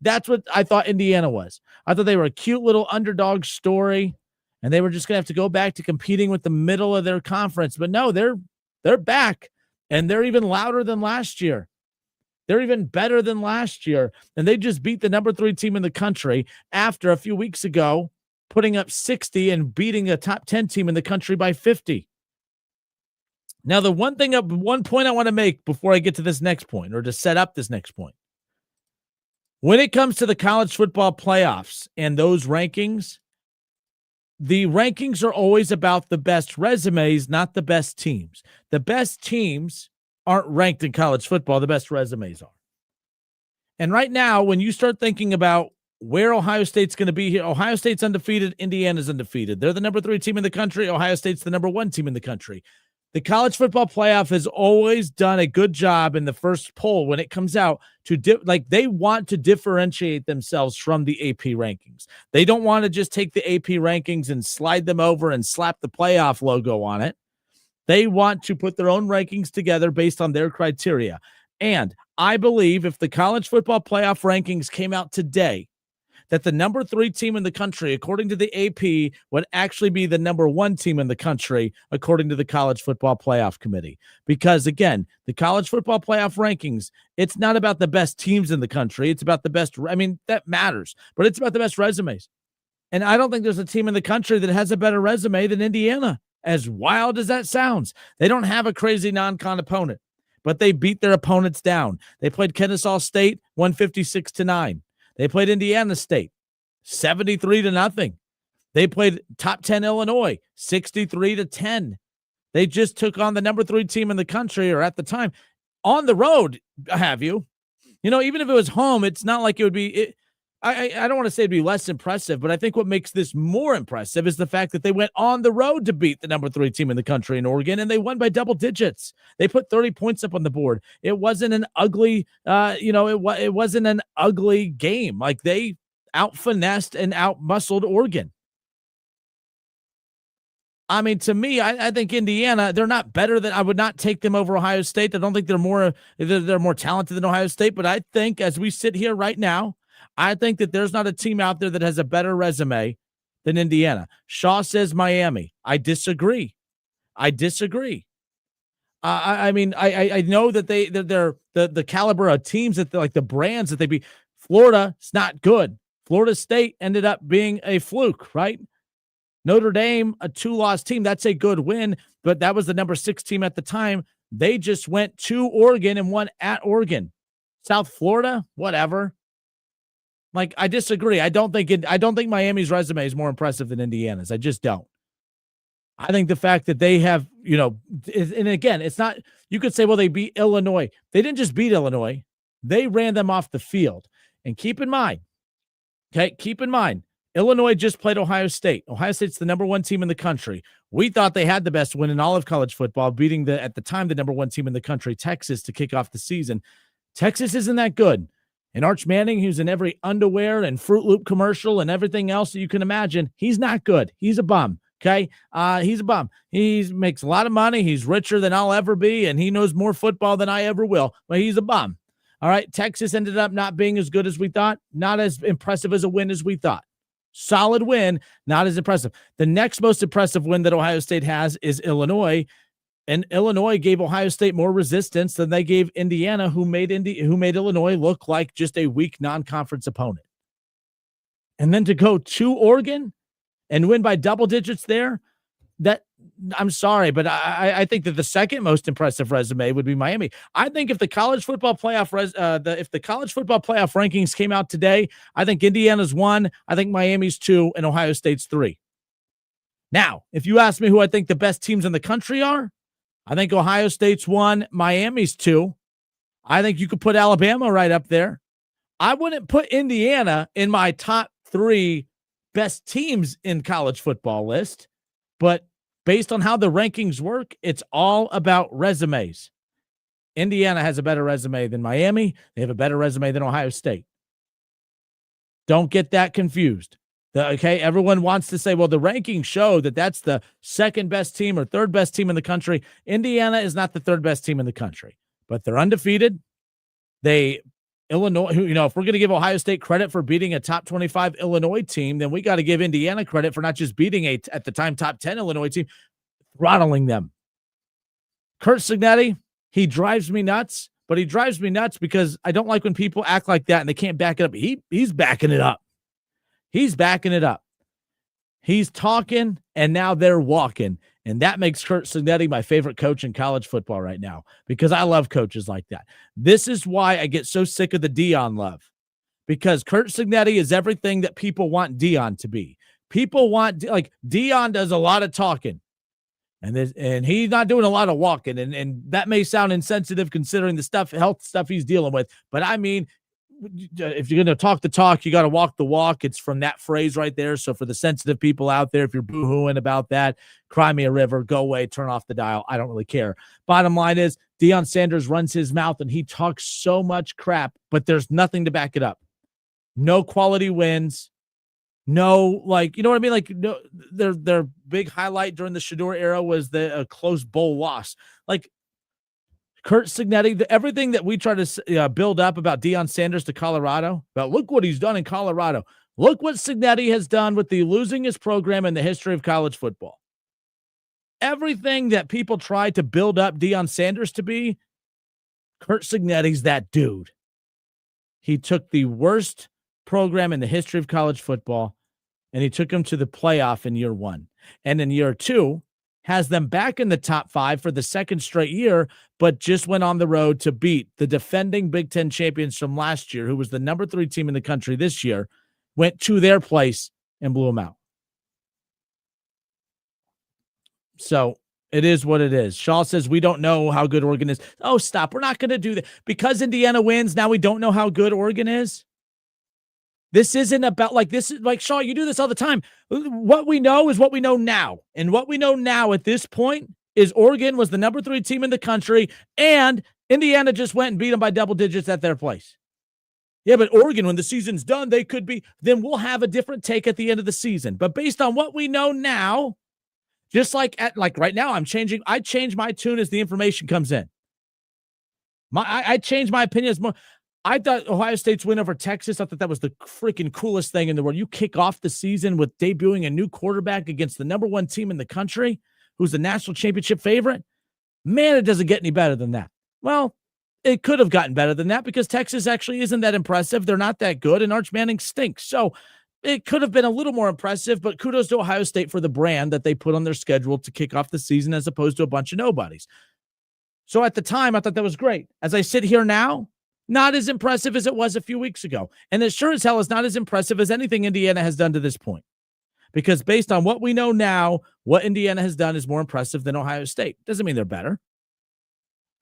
what I thought Indiana was. I thought they were a cute little underdog story, and they were just going to have to go back to competing with the middle of their conference. But no, they're back, and they're even louder than last year. They're even better than last year. And they just beat the number 3 team in the country after a few weeks ago putting up 60 and beating a top 10 team in the country by 50. Now, one point I want to make before I get to this next point, or to set up this next point. When it comes to the college football playoffs and those rankings, the rankings are always about the best resumes, not the best teams. The best teams aren't ranked in college football. The best resumes are. And right now, when you start thinking about where Ohio State's going to be here, Ohio State's undefeated, Indiana's undefeated. They're the number 3 team in the country. Ohio State's the number 1 team in the country. The college football playoff has always done a good job in the first poll when it comes out to they want to differentiate themselves from the AP rankings. They don't want to just take the AP rankings and slide them over and slap the playoff logo on it. They want to put their own rankings together based on their criteria. And I believe if the college football playoff rankings came out today, that the number 3 team in the country, according to the AP, would actually be the number 1 team in the country, according to the College Football Playoff Committee. Because, again, the College Football Playoff rankings, it's not about the best teams in the country. It's about the best. I mean, that matters, but it's about the best resumes. And I don't think there's a team in the country that has a better resume than Indiana, as wild as that sounds. They don't have a crazy non-con opponent, but they beat their opponents down. They played Kennesaw State 156-9. They played Indiana State 73-0. They played top 10 Illinois 63-10. They just took on the number 3 team in the country, or at the time, on the road. Have you? Even if it was home, it's not like it would be. I don't want to say it'd be less impressive, but I think what makes this more impressive is the fact that they went on the road to beat the number 3 team in the country in Oregon, and they won by double digits. They put 30 points up on the board. It wasn't an ugly, it wasn't an ugly game. Like, they out-finessed and out-muscled Oregon. I mean, to me, I think Indiana, they're not better than, I would not take them over Ohio State. I don't think they're more talented than Ohio State, but I think as we sit here right now, I think that there's not a team out there that has a better resume than Indiana. Shaw says Miami. I disagree. I mean, I know that they're the caliber of teams that like the brands that they beat. Florida, it's not good. Florida State ended up being a fluke, right? Notre Dame, a 2-loss team. That's a good win, but that was the number 6 team at the time. They just went to Oregon and won at Oregon. South Florida, whatever. Like, I disagree. I don't think Miami's resume is more impressive than Indiana's. I just don't. I think the fact that they have, and again, it's not, you could say, well, they beat Illinois. They didn't just beat Illinois. They ran them off the field. And keep in mind, Illinois just played Ohio State. Ohio State's the number 1 team in the country. We thought they had the best win in all of college football, beating at the time, the number 1 team in the country, Texas, to kick off the season. Texas isn't that good. And Arch Manning, who's in every underwear and Fruit Loop commercial and everything else that you can imagine, he's not good. He's a bum, okay? He's a bum. He makes a lot of money. He's richer than I'll ever be, and he knows more football than I ever will, but he's a bum. All right, Texas ended up not being as good as we thought, not as impressive as a win as we thought. Solid win, not as impressive. The next most impressive win that Ohio State has is Illinois. And Illinois gave Ohio State more resistance than they gave Indiana, who made Illinois look like just a weak non-conference opponent. And then to go to Oregon and win by double digits there, I'm sorry, but I think that the second most impressive resume would be Miami. I think if the college football playoff rankings came out today, I think Indiana's 1, I think Miami's 2, and Ohio State's 3. Now, if you ask me who I think the best teams in the country are, I think Ohio State's 1, Miami's 2. I think you could put Alabama right up there. I wouldn't put Indiana in my top 3 best teams in college football list, but based on how the rankings work, it's all about resumes. Indiana has a better resume than Miami. They have a better resume than Ohio State. Don't get that confused. Everyone wants to say, well, the rankings show that that's the second best team or third best team in the country. Indiana is not the third best team in the country, but they're undefeated. Illinois, if we're going to give Ohio State credit for beating a top 25 Illinois team, then we got to give Indiana credit for not just beating at the time, top 10 Illinois team, throttling them. Curt Cignetti, he drives me nuts, but he drives me nuts because I don't like when people act like that and they can't back it up. He's backing it up. He's backing it up. He's talking, and now they're walking. And that makes Curt Cignetti my favorite coach in college football right now because I love coaches like that. This is why I get so sick of the Deion love, because Curt Cignetti is everything that people want Deion to be. People want, like, Deion does a lot of talking, and he's not doing a lot of walking. And that may sound insensitive considering the health stuff he's dealing with. But I mean, if you're going to talk the talk, you got to walk the walk. It's from that phrase right there. So for the sensitive people out there, if you're boo-hooing about that, cry me a river, go away, turn off the dial. I don't really care. Bottom line is Deion Sanders runs his mouth and he talks so much crap, but there's nothing to back it up. No quality wins. No, like, you know what I mean? Like, no, their big highlight during the Shador era was the close bowl loss. Like, Curt Cignetti, everything that we try to build up about Deion Sanders to Colorado, about look what he's done in Colorado. Look what Cignetti has done with the losingest program in the history of college football. Everything that people try to build up Deion Sanders to be, Curt Cignetti's that dude. He took the worst program in the history of college football, and he took them to the playoff in year 1. And in year 2, has them back in the top 5 for the second straight year, but just went on the road to beat the defending Big Ten champions from last year, who was the number 3 team in the country this year, went to their place and blew them out. So it is what it is. Shaw says, we don't know how good Oregon is. Oh, stop. We're not going to do that. Because Indiana wins, now we don't know how good Oregon is. This isn't about this is like, Shaw, you do this all the time. What we know is what we know now. And what we know now at this point is Oregon was the number 3 team in the country, and Indiana just went and beat them by double digits at their place. Yeah, but Oregon, when the season's done, they could be. Then we'll have a different take at the end of the season. But based on what we know now, just like right now, I change my tune as the information comes in. I change my opinion as more. I thought Ohio State's win over Texas, I thought that was the freaking coolest thing in the world. You kick off the season with debuting a new quarterback against the number 1 team in the country, who's the national championship favorite. Man, it doesn't get any better than that. Well, it could have gotten better than that because Texas actually isn't that impressive. They're not that good, and Arch Manning stinks. So it could have been a little more impressive, but kudos to Ohio State for the brand that they put on their schedule to kick off the season as opposed to a bunch of nobodies. So at the time, I thought that was great. As I sit here now, not as impressive as it was a few weeks ago. And it sure as hell is not as impressive as anything Indiana has done to this point. Because based on what we know now, what Indiana has done is more impressive than Ohio State. Doesn't mean they're better.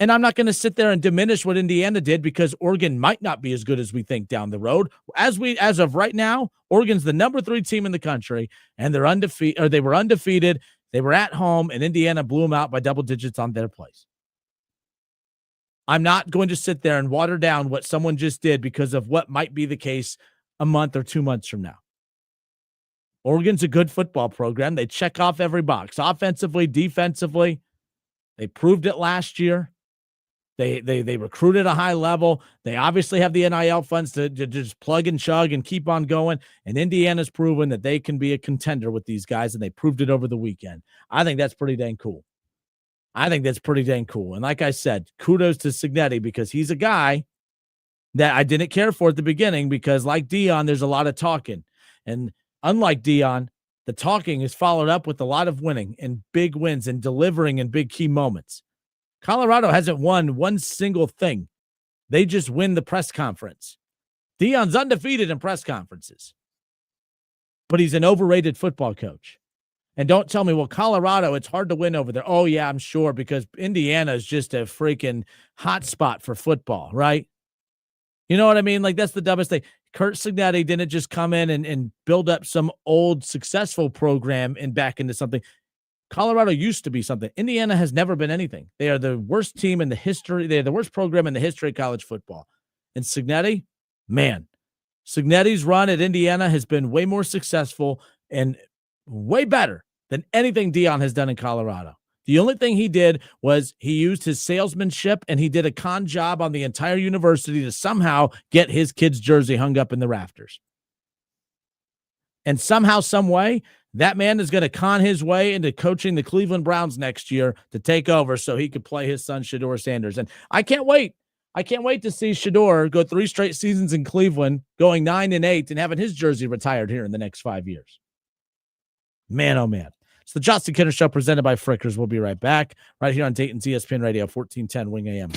And I'm not going to sit there and diminish what Indiana did because Oregon might not be as good as we think down the road. As of right now, Oregon's the number 3 team in the country, and they're undefeated, or they were undefeated. They were at home, and Indiana blew them out by double digits on their place. I'm not going to sit there and water down what someone just did because of what might be the case a month or 2 months from now. Oregon's a good football program. They check off every box, offensively, defensively. They proved it last year. They recruited a high level. They obviously have the NIL funds to just plug and chug and keep on going. And Indiana's proven that they can be a contender with these guys, and they proved it over the weekend. I think that's pretty dang cool. And like I said, kudos to Cignetti because he's a guy that I didn't care for at the beginning because like Deion, there's a lot of talking. And unlike Deion, the talking is followed up with a lot of winning and big wins and delivering in big key moments. Colorado hasn't won one single thing. They just win the press conference. Deion's undefeated in press conferences, but he's an overrated football coach. And don't tell me, well, Colorado, it's hard to win over there. Oh, yeah, I'm sure, because Indiana is just a freaking hot spot for football, right? You know what I mean? Like, that's the dumbest thing. Curt Cignetti didn't just come in and build up some old successful program and back into something. Colorado used to be something. Indiana has never been anything. They are the worst team in the history. They're the worst program in the history of college football. And Cignetti, man, Cignetti's run at Indiana has been way more successful and way better than anything Deion has done in Colorado. The only thing he did was he used his salesmanship and he did a con job on the entire university to somehow get his kid's jersey hung up in the rafters. And somehow, some way, that man is going to con his way into coaching the Cleveland Browns next year to take over so he could play his son, Shador Sanders. And I can't wait. I can't wait to see Shador go 3 straight seasons in Cleveland, going 9-8 and having his jersey retired here in the next 5 years. Man, oh man. It's the Justin Kinner Show presented by Frickers. We'll be right back right here on Dayton's ESPN Radio, 1410 Wing AM.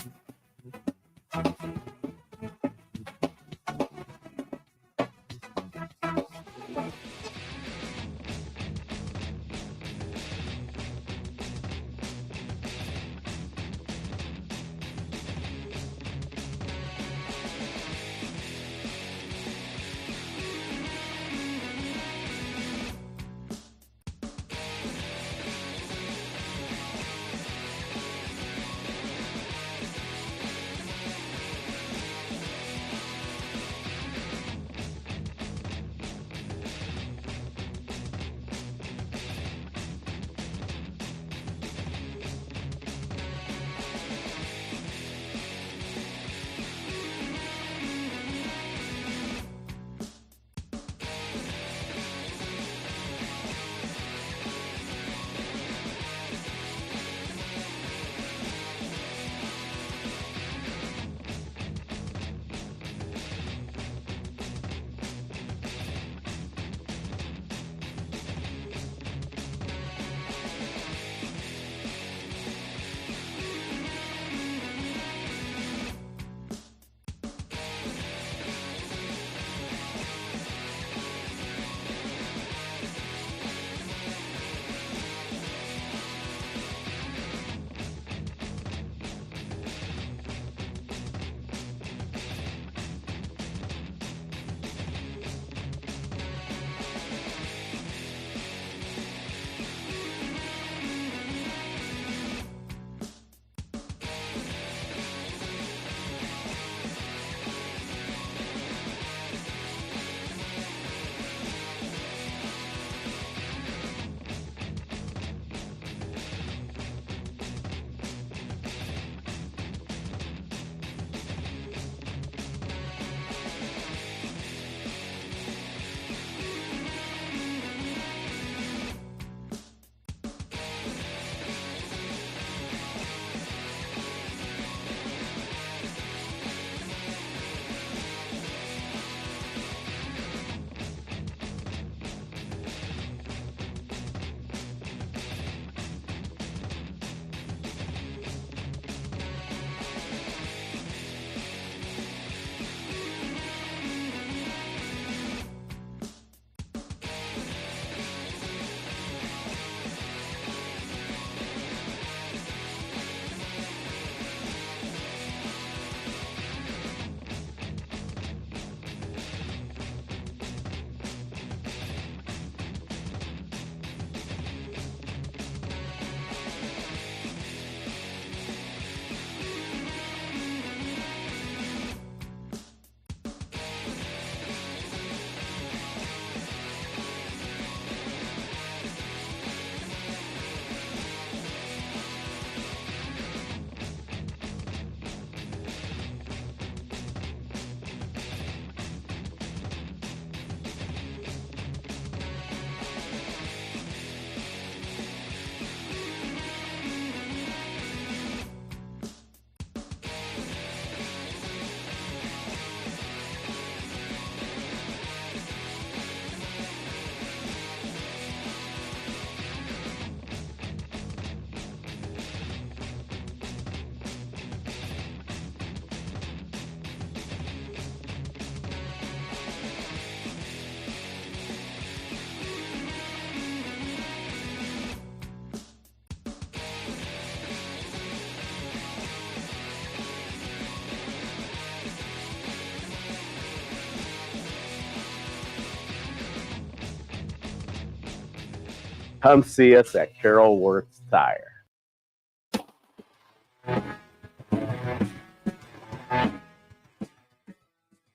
Come see us at Carol Works Tire.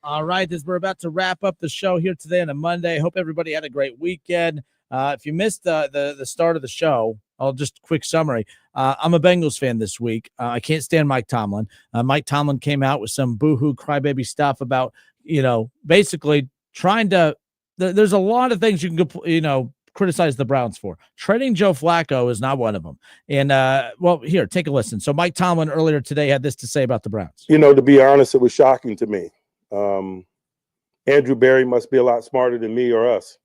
All right, as we're about to wrap up the show here today on a Monday, hope everybody had a great weekend. If you missed the start of the show, I'll just quick summary. I'm a Bengals fan this week. I can't stand Mike Tomlin. Mike Tomlin came out with some boohoo crybaby stuff about, basically trying to. There's a lot of things you can, criticize the Browns for. Trading Joe Flacco is not one of them. And, well, here, take a listen. So Mike Tomlin earlier today had this to say about the Browns. You know, to be honest, it was shocking to me. Andrew Berry must be a lot smarter than me or us,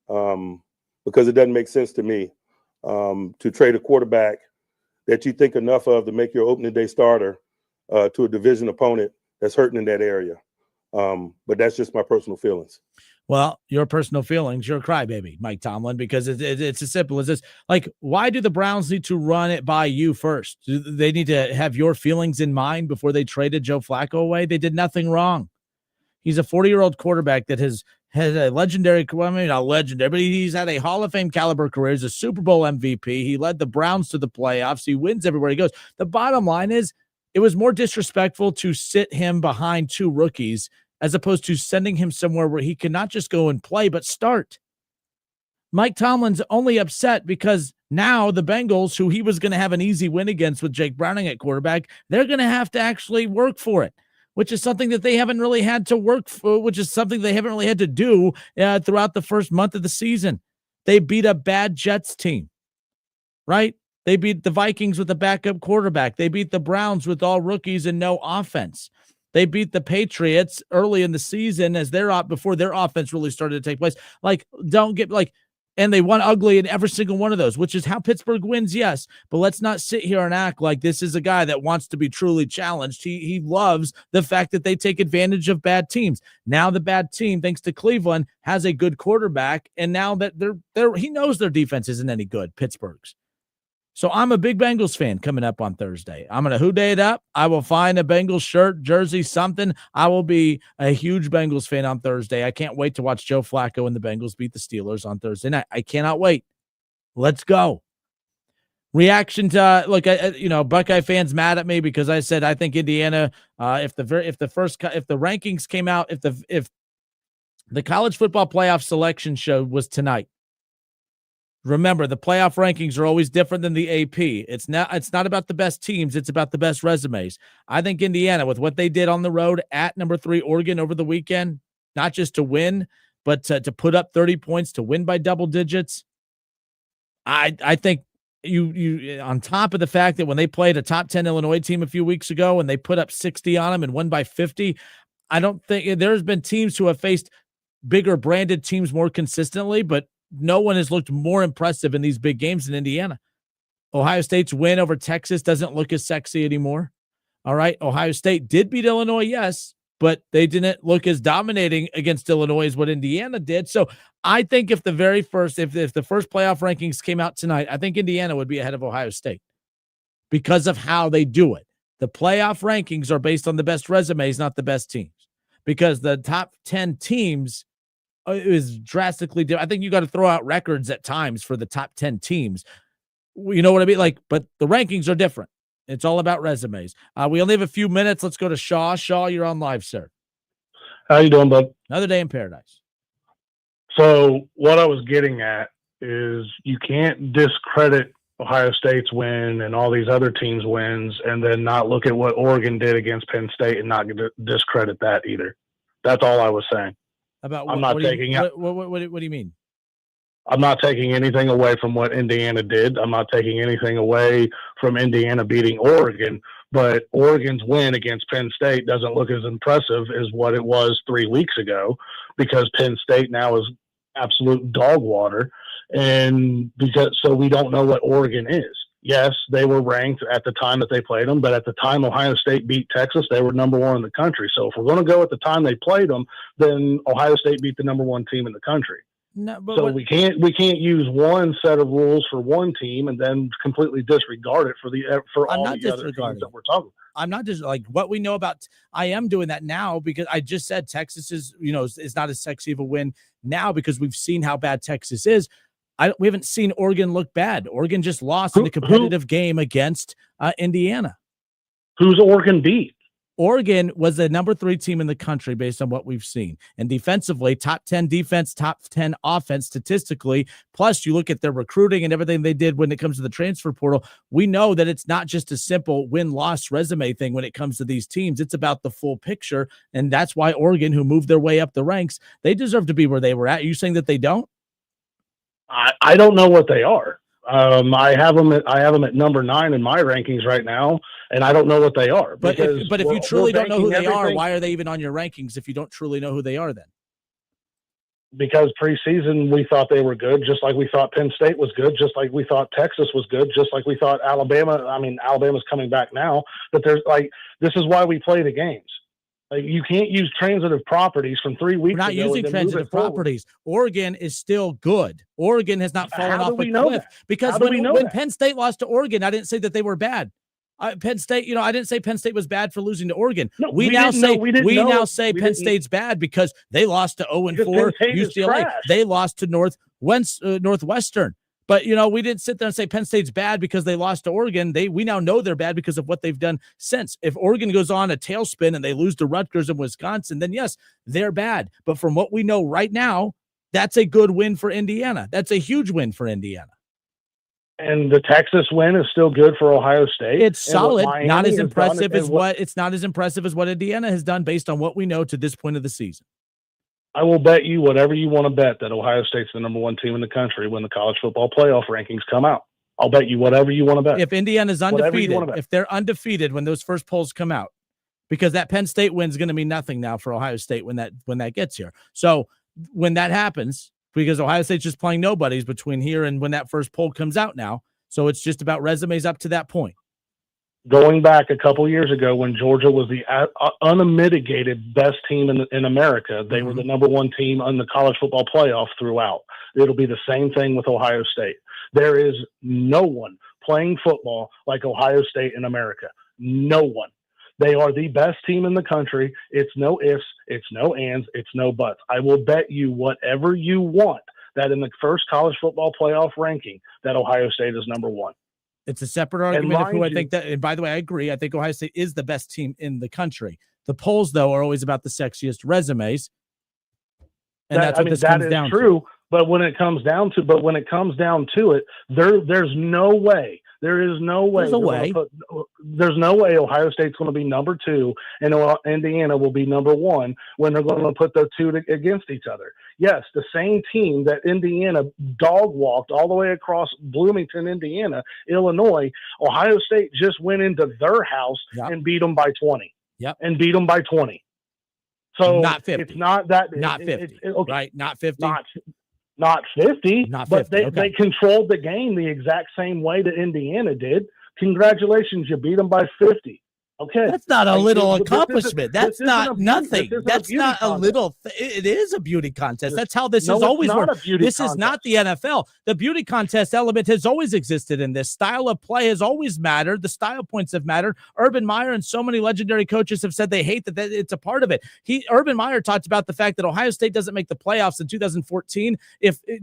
because it doesn't make sense to me to trade a quarterback that you think enough of to make your opening day starter to a division opponent that's hurting in that area. But that's just my personal feelings. Well, your personal feelings, you're a crybaby, Mike Tomlin, because it's as simple as this. Like, why do the Browns need to run it by you first? Do they need to have your feelings in mind before they traded Joe Flacco away? They did nothing wrong. He's a 40-year-old quarterback that has a legendary, well, I mean, not legendary, but he's had a Hall of Fame caliber career. He's a Super Bowl MVP. He led the Browns to the playoffs. He wins everywhere he goes. The bottom line is it was more disrespectful to sit him behind two rookies as opposed to sending him somewhere where he can not just go and play, but start. Mike Tomlin's only upset because now the Bengals, who he was going to have an easy win against with Jake Browning at quarterback, they're going to have to actually work for it, which is something that they haven't really had to work for, which is something they haven't really had to do throughout the first month of the season. They beat a bad Jets team, right? They beat the Vikings with a backup quarterback. They beat the Browns with all rookies and no offense. They beat the Patriots early in the season as before their offense really started to take place. Like, and they won ugly in every single one of those, which is how Pittsburgh wins, yes. But let's not sit here and act like this is a guy that wants to be truly challenged. He loves the fact that they take advantage of bad teams. Now the bad team, thanks to Cleveland, has a good quarterback, and now that he knows their defense isn't any good, Pittsburgh's. So I'm a big Bengals fan coming up on Thursday. I'm going to hoo-day it up. I will find a Bengals shirt, jersey, something. I will be a huge Bengals fan on Thursday. I can't wait to watch Joe Flacco and the Bengals beat the Steelers on Thursday night. I cannot wait. Let's go. Reaction to Buckeye fans mad at me because I said I think Indiana. If the rankings came out, if the college football playoff selection show was tonight. Remember, the playoff rankings are always different than the AP. It's not about the best teams. It's about the best resumes. I think Indiana, with what they did on the road at number 3 Oregon over the weekend, not just to win, but to put up 30 points, to win by double digits. I think you on top of the fact that when they played a top 10 Illinois team a few weeks ago and they put up 60 on them and won by 50, I don't think there's been teams who have faced bigger branded teams more consistently, but no one has looked more impressive in these big games than Indiana. Ohio State's win over Texas doesn't look as sexy anymore. All right. Ohio State did beat Illinois, yes, but they didn't look as dominating against Illinois as what Indiana did. So I think if the first playoff rankings came out tonight, I think Indiana would be ahead of Ohio State because of how they do it. The playoff rankings are based on the best resumes, not the best teams, because the top 10 teams is drastically different. I think you got to throw out records at times for the top 10 teams. You know what I mean? But the rankings are different. It's all about resumes. We only have a few minutes. Let's go to Shaw. Shaw, you're on live, sir. How you doing, bud? Another day in paradise. So what I was getting at is you can't discredit Ohio State's win and all these other teams' wins and then not look at what Oregon did against Penn State and not discredit that either. That's all I was saying. About what, what do you mean? I'm not taking anything away from what Indiana did. I'm not taking anything away from Indiana beating Oregon, but Oregon's win against Penn State doesn't look as impressive as what it was 3 weeks ago because Penn State now is absolute dog water. And so we don't know what Oregon is. Yes, they were ranked at the time that they played them, but at the time Ohio State beat Texas, they were number 1 in the country. So if we're going to go at the time they played them, then Ohio State beat the number 1 team in the country. No, we can't use one set of rules for one team and then completely disregard it for all the other teams that we're talking about. I'm not just like what we know about. I am doing that now because I just said Texas is not as sexy of a win now because we've seen how bad Texas is. We haven't seen Oregon look bad. Oregon just lost in a competitive game against Indiana. Who's Oregon beat? Oregon was the number 3 team in the country based on what we've seen. And defensively, top 10 defense, top 10 offense statistically. Plus, you look at their recruiting and everything they did when it comes to the transfer portal. We know that it's not just a simple win-loss resume thing when it comes to these teams. It's about the full picture. And that's why Oregon, who moved their way up the ranks, they deserve to be where they were at. Are you saying that they don't? I don't know what they are. I have them at number 9 in my rankings right now, and I don't know what they are. But if you truly don't know who they are, everything- why are they even on your rankings if you don't truly know who they are then? Because preseason we thought they were good, just like we thought Penn State was good, just like we thought Texas was good, just like we thought Alabama. I mean, Alabama's coming back now, but this is why we play the games. Like, you can't use transitive properties from 3 weeks ago. We're not using transitive properties. Oregon is still good. Oregon has not fallen off a cliff because when Penn State lost to Oregon, I didn't say that they were bad. Penn State, I didn't say Penn State was bad for losing to Oregon. No, we now say Penn State's bad because they lost to 0-4 UCLA. They lost to Northwestern. But, we didn't sit there and say Penn State's bad because they lost to Oregon. We now know they're bad because of what they've done since. If Oregon goes on a tailspin and they lose to Rutgers and Wisconsin, then yes, they're bad. But from what we know right now, that's a good win for Indiana. That's a huge win for Indiana. And the Texas win is still good for Ohio State. It's solid, not as impressive as it's not as impressive as what Indiana has done based on what we know to this point of the season. I will bet you whatever you want to bet that Ohio State's the number 1 team in the country when the college football playoff rankings come out. I'll bet you whatever you want to bet. If Indiana's undefeated, if they're undefeated when those first polls come out, because that Penn State win is going to mean nothing now for Ohio State when that gets here. So when that happens, because Ohio State's just playing nobodies between here and when that first poll comes out now, so it's just about resumes up to that point. Going back a couple years ago when Georgia was the unmitigated best team in America, they were the number 1 team on the college football playoff throughout. It'll be the same thing with Ohio State. There is no one playing football like Ohio State in America. No one. They are the best team in the country. It's no ifs, it's no ands, it's no buts. I will bet you whatever you want that in the first college football playoff ranking that Ohio State is number 1. It's a separate argument of who I think that, and by the way, I agree. I think Ohio State is the best team in the country. The polls, though, are always about the sexiest resumes. And that's what this comes down to. But when it comes down to it, there's no way. There is no way. There's no way Ohio State's going to be number 2 and Indiana will be number 1 when they're going to put those two against each other. Yes, the same team that Indiana dog walked all the way across Bloomington, Indiana, Illinois, Ohio State just went into their house and beat them by 20. Yep. And beat them by 20. So not 50. It's not that. Not 50. Okay. Right? Not 50. Not 50, Not 50. But they controlled the game the exact same way that Indiana did. Congratulations, you beat them by 50. Okay. That's not a little accomplishment. That's not nothing. That's not a little. It is a beauty contest. That's how this has always worked. This is not the NFL. The beauty contest element has always existed in this. Style of play has always mattered. The style points have mattered. Urban Meyer and so many legendary coaches have said they hate that it's a part of it. Urban Meyer talked about the fact that Ohio State doesn't make the playoffs in 2014.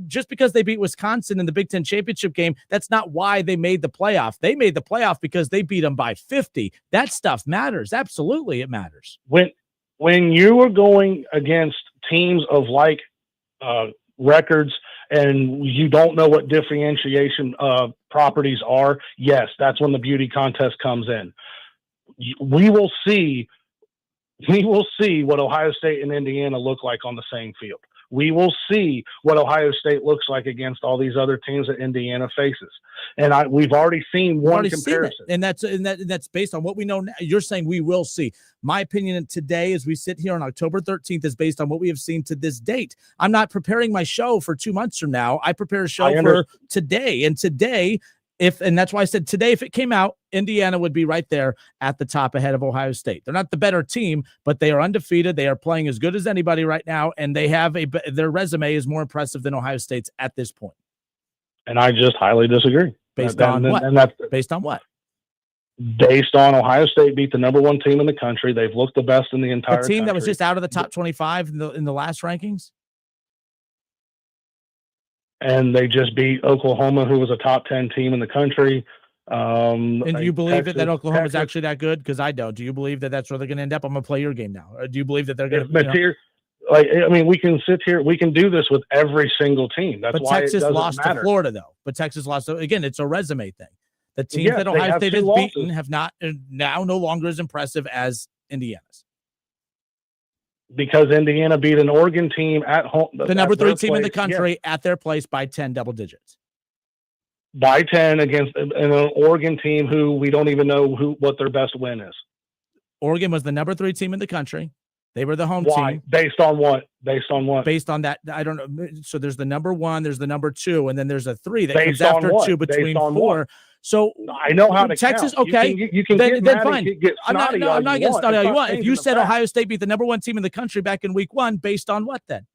Just because they beat Wisconsin in the Big Ten championship game, that's not why they made the playoff. They made the playoff because they beat them by 50. That's stuff matters. Absolutely, it matters. When you are going against teams of like records and you don't know what differentiation properties are, yes, that's when the beauty contest comes in. We will see what Ohio State and Indiana look like on the same field. We will see what Ohio State looks like against all these other teams that Indiana faces. And we've already seen one comparison. And that's based on what we know now. You're saying we will see. My opinion today, as we sit here on October 13th, is based on what we have seen to this date. I'm not preparing my show for 2 months from now. I prepare a show for today. And today, and that's why I said today, if it came out, Indiana would be right there at the top ahead of Ohio State. They're not the better team, but they are undefeated. They are playing as good as anybody right now, and they have their resume is more impressive than Ohio State's at this point. And I just highly disagree. Based on what? Based on what? Based on Ohio State beat the number 1 team in the country. They've looked the best in the entire team that was just out of the top 25 in the last rankings. And they just beat Oklahoma, who was a top 10 team in the country. And do you believe that Oklahoma is actually that good? Because I don't. Do you believe that that's where they're going to end up? I'm going to play your game now. Or do you believe that they're going to? We can sit here. We can do this with every single team. That's why Texas lost to Florida, though. But Texas lost. Again, it's a resume thing. The teams that Ohio State has beaten have not now no longer as impressive as Indiana's. because Indiana beat an Oregon team at home. The number 3 team in the place, country at their place by 10 double digits. By 10 against an Oregon team who we don't even know what their best win is. Oregon was the number 3 team in the country. They were the home Why? team. Based on what? Based on what? Based on that, I don't know. So there's the number 1, there's the number 2, and then there's a 3 that Based comes after on what? 2 between Based on 4. what? So I know how to Texas. count. Okay, you can then get fine. Get I'm not getting snotty all you want. If you said fact. Ohio State beat the number 1 team in the country back in week 1, based on what then?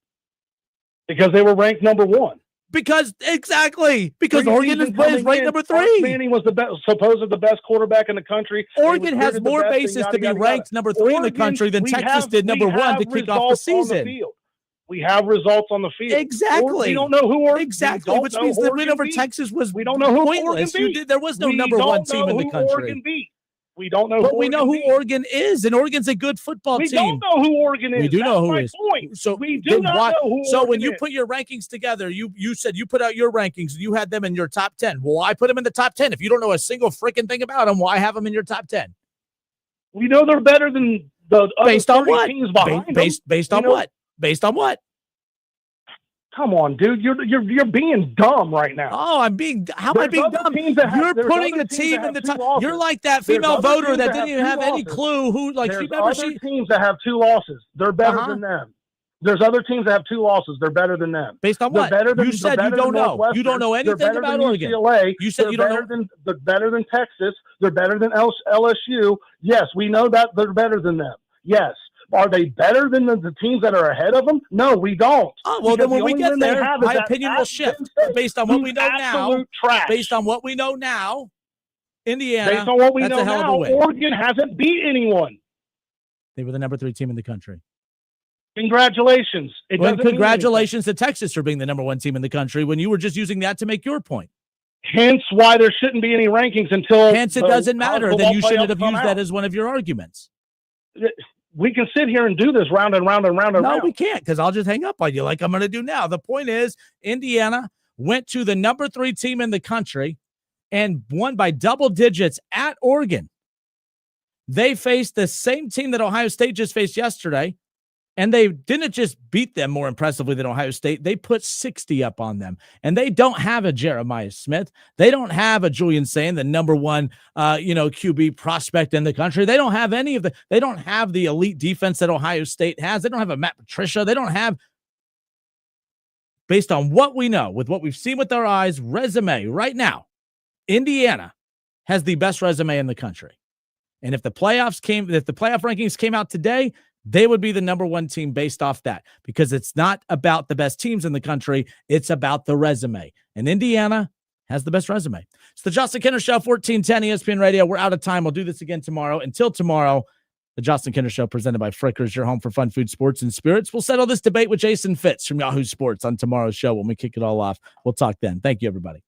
Because they were ranked number 1. Because Oregon is ranked number 3. Manning was supposedly the best quarterback in the country. Oregon has more basis to be ranked number 3 in the country than Texas did number 1 to kick off the season. We have results on the field. Exactly. We don't know who Oregon. Exactly, which means the win over Texas was we don't know who pointless. Oregon beat. There was no number 1 team in the country. We don't know. But we know who Oregon is, and Oregon's a good football team. We don't know who Oregon is. We do know who is. Point. So we do not know who. So Oregon when you is. put your rankings together, you said you put out your rankings, you had them in your top 10. Well, I put them in the top 10. If you don't know a single freaking thing about them, why have them in your top 10? We know they're better than the based on what? Teams behind them. Based on what? Based on what? Come on, dude. You're being dumb right now. Oh, I'm being. How am I being dumb? You're putting a team in the top. You're like that female voter that didn't even have any clue who. Like there's other teams that have 2 losses. They're better than them. There's other teams that have 2 losses. They're better than them. Based on what? You said you don't know. You don't know anything about Oregon. UCLA. You said you don't know. They're better than Texas. They're better than LSU. Yes, we know that they're better than them. Yes. Are they better than the teams that are ahead of them? No, we don't. Oh, well, then when we get there, my opinion will shift. Based on what we know now, based on what we know now, Indiana, based on what we know now, Oregon hasn't beat anyone. They were the number 3 team in the country. Congratulations. Congratulations to Texas for being the number 1 team in the country when you were just using that to make your point. Hence why there shouldn't be any rankings until... Hence it doesn't matter. Then you shouldn't have used that as one of your arguments. We can sit here and do this round and round and round and round. No, we can't, because I'll just hang up on you like I'm going to do now. The point is, Indiana went to the number 3 team in the country and won by double digits at Oregon. They faced the same team that Ohio State just faced yesterday, and they didn't just beat them more impressively than Ohio State. They put 60 up on them, and they don't have a Jeremiah Smith. They don't have a Julian Sain, the number 1, QB prospect in the country. They don't have any of the. They don't have the elite defense that Ohio State has. They don't have a Matt Patricia. They don't have. Based on what we know, with what we've seen with our eyes, resume right now, Indiana has the best resume in the country. And if the playoff rankings came out today, they would be the number 1 team based off that, because it's not about the best teams in the country. It's about the resume. And Indiana has the best resume. It's the Justin Kinner Show, 1410 ESPN Radio. We're out of time. We'll do this again tomorrow. Until tomorrow, the Justin Kinner Show presented by Frickers, your home for fun, food, sports, and spirits. We'll settle this debate with Jason Fitz from Yahoo Sports on tomorrow's show when we kick it all off. We'll talk then. Thank you, everybody.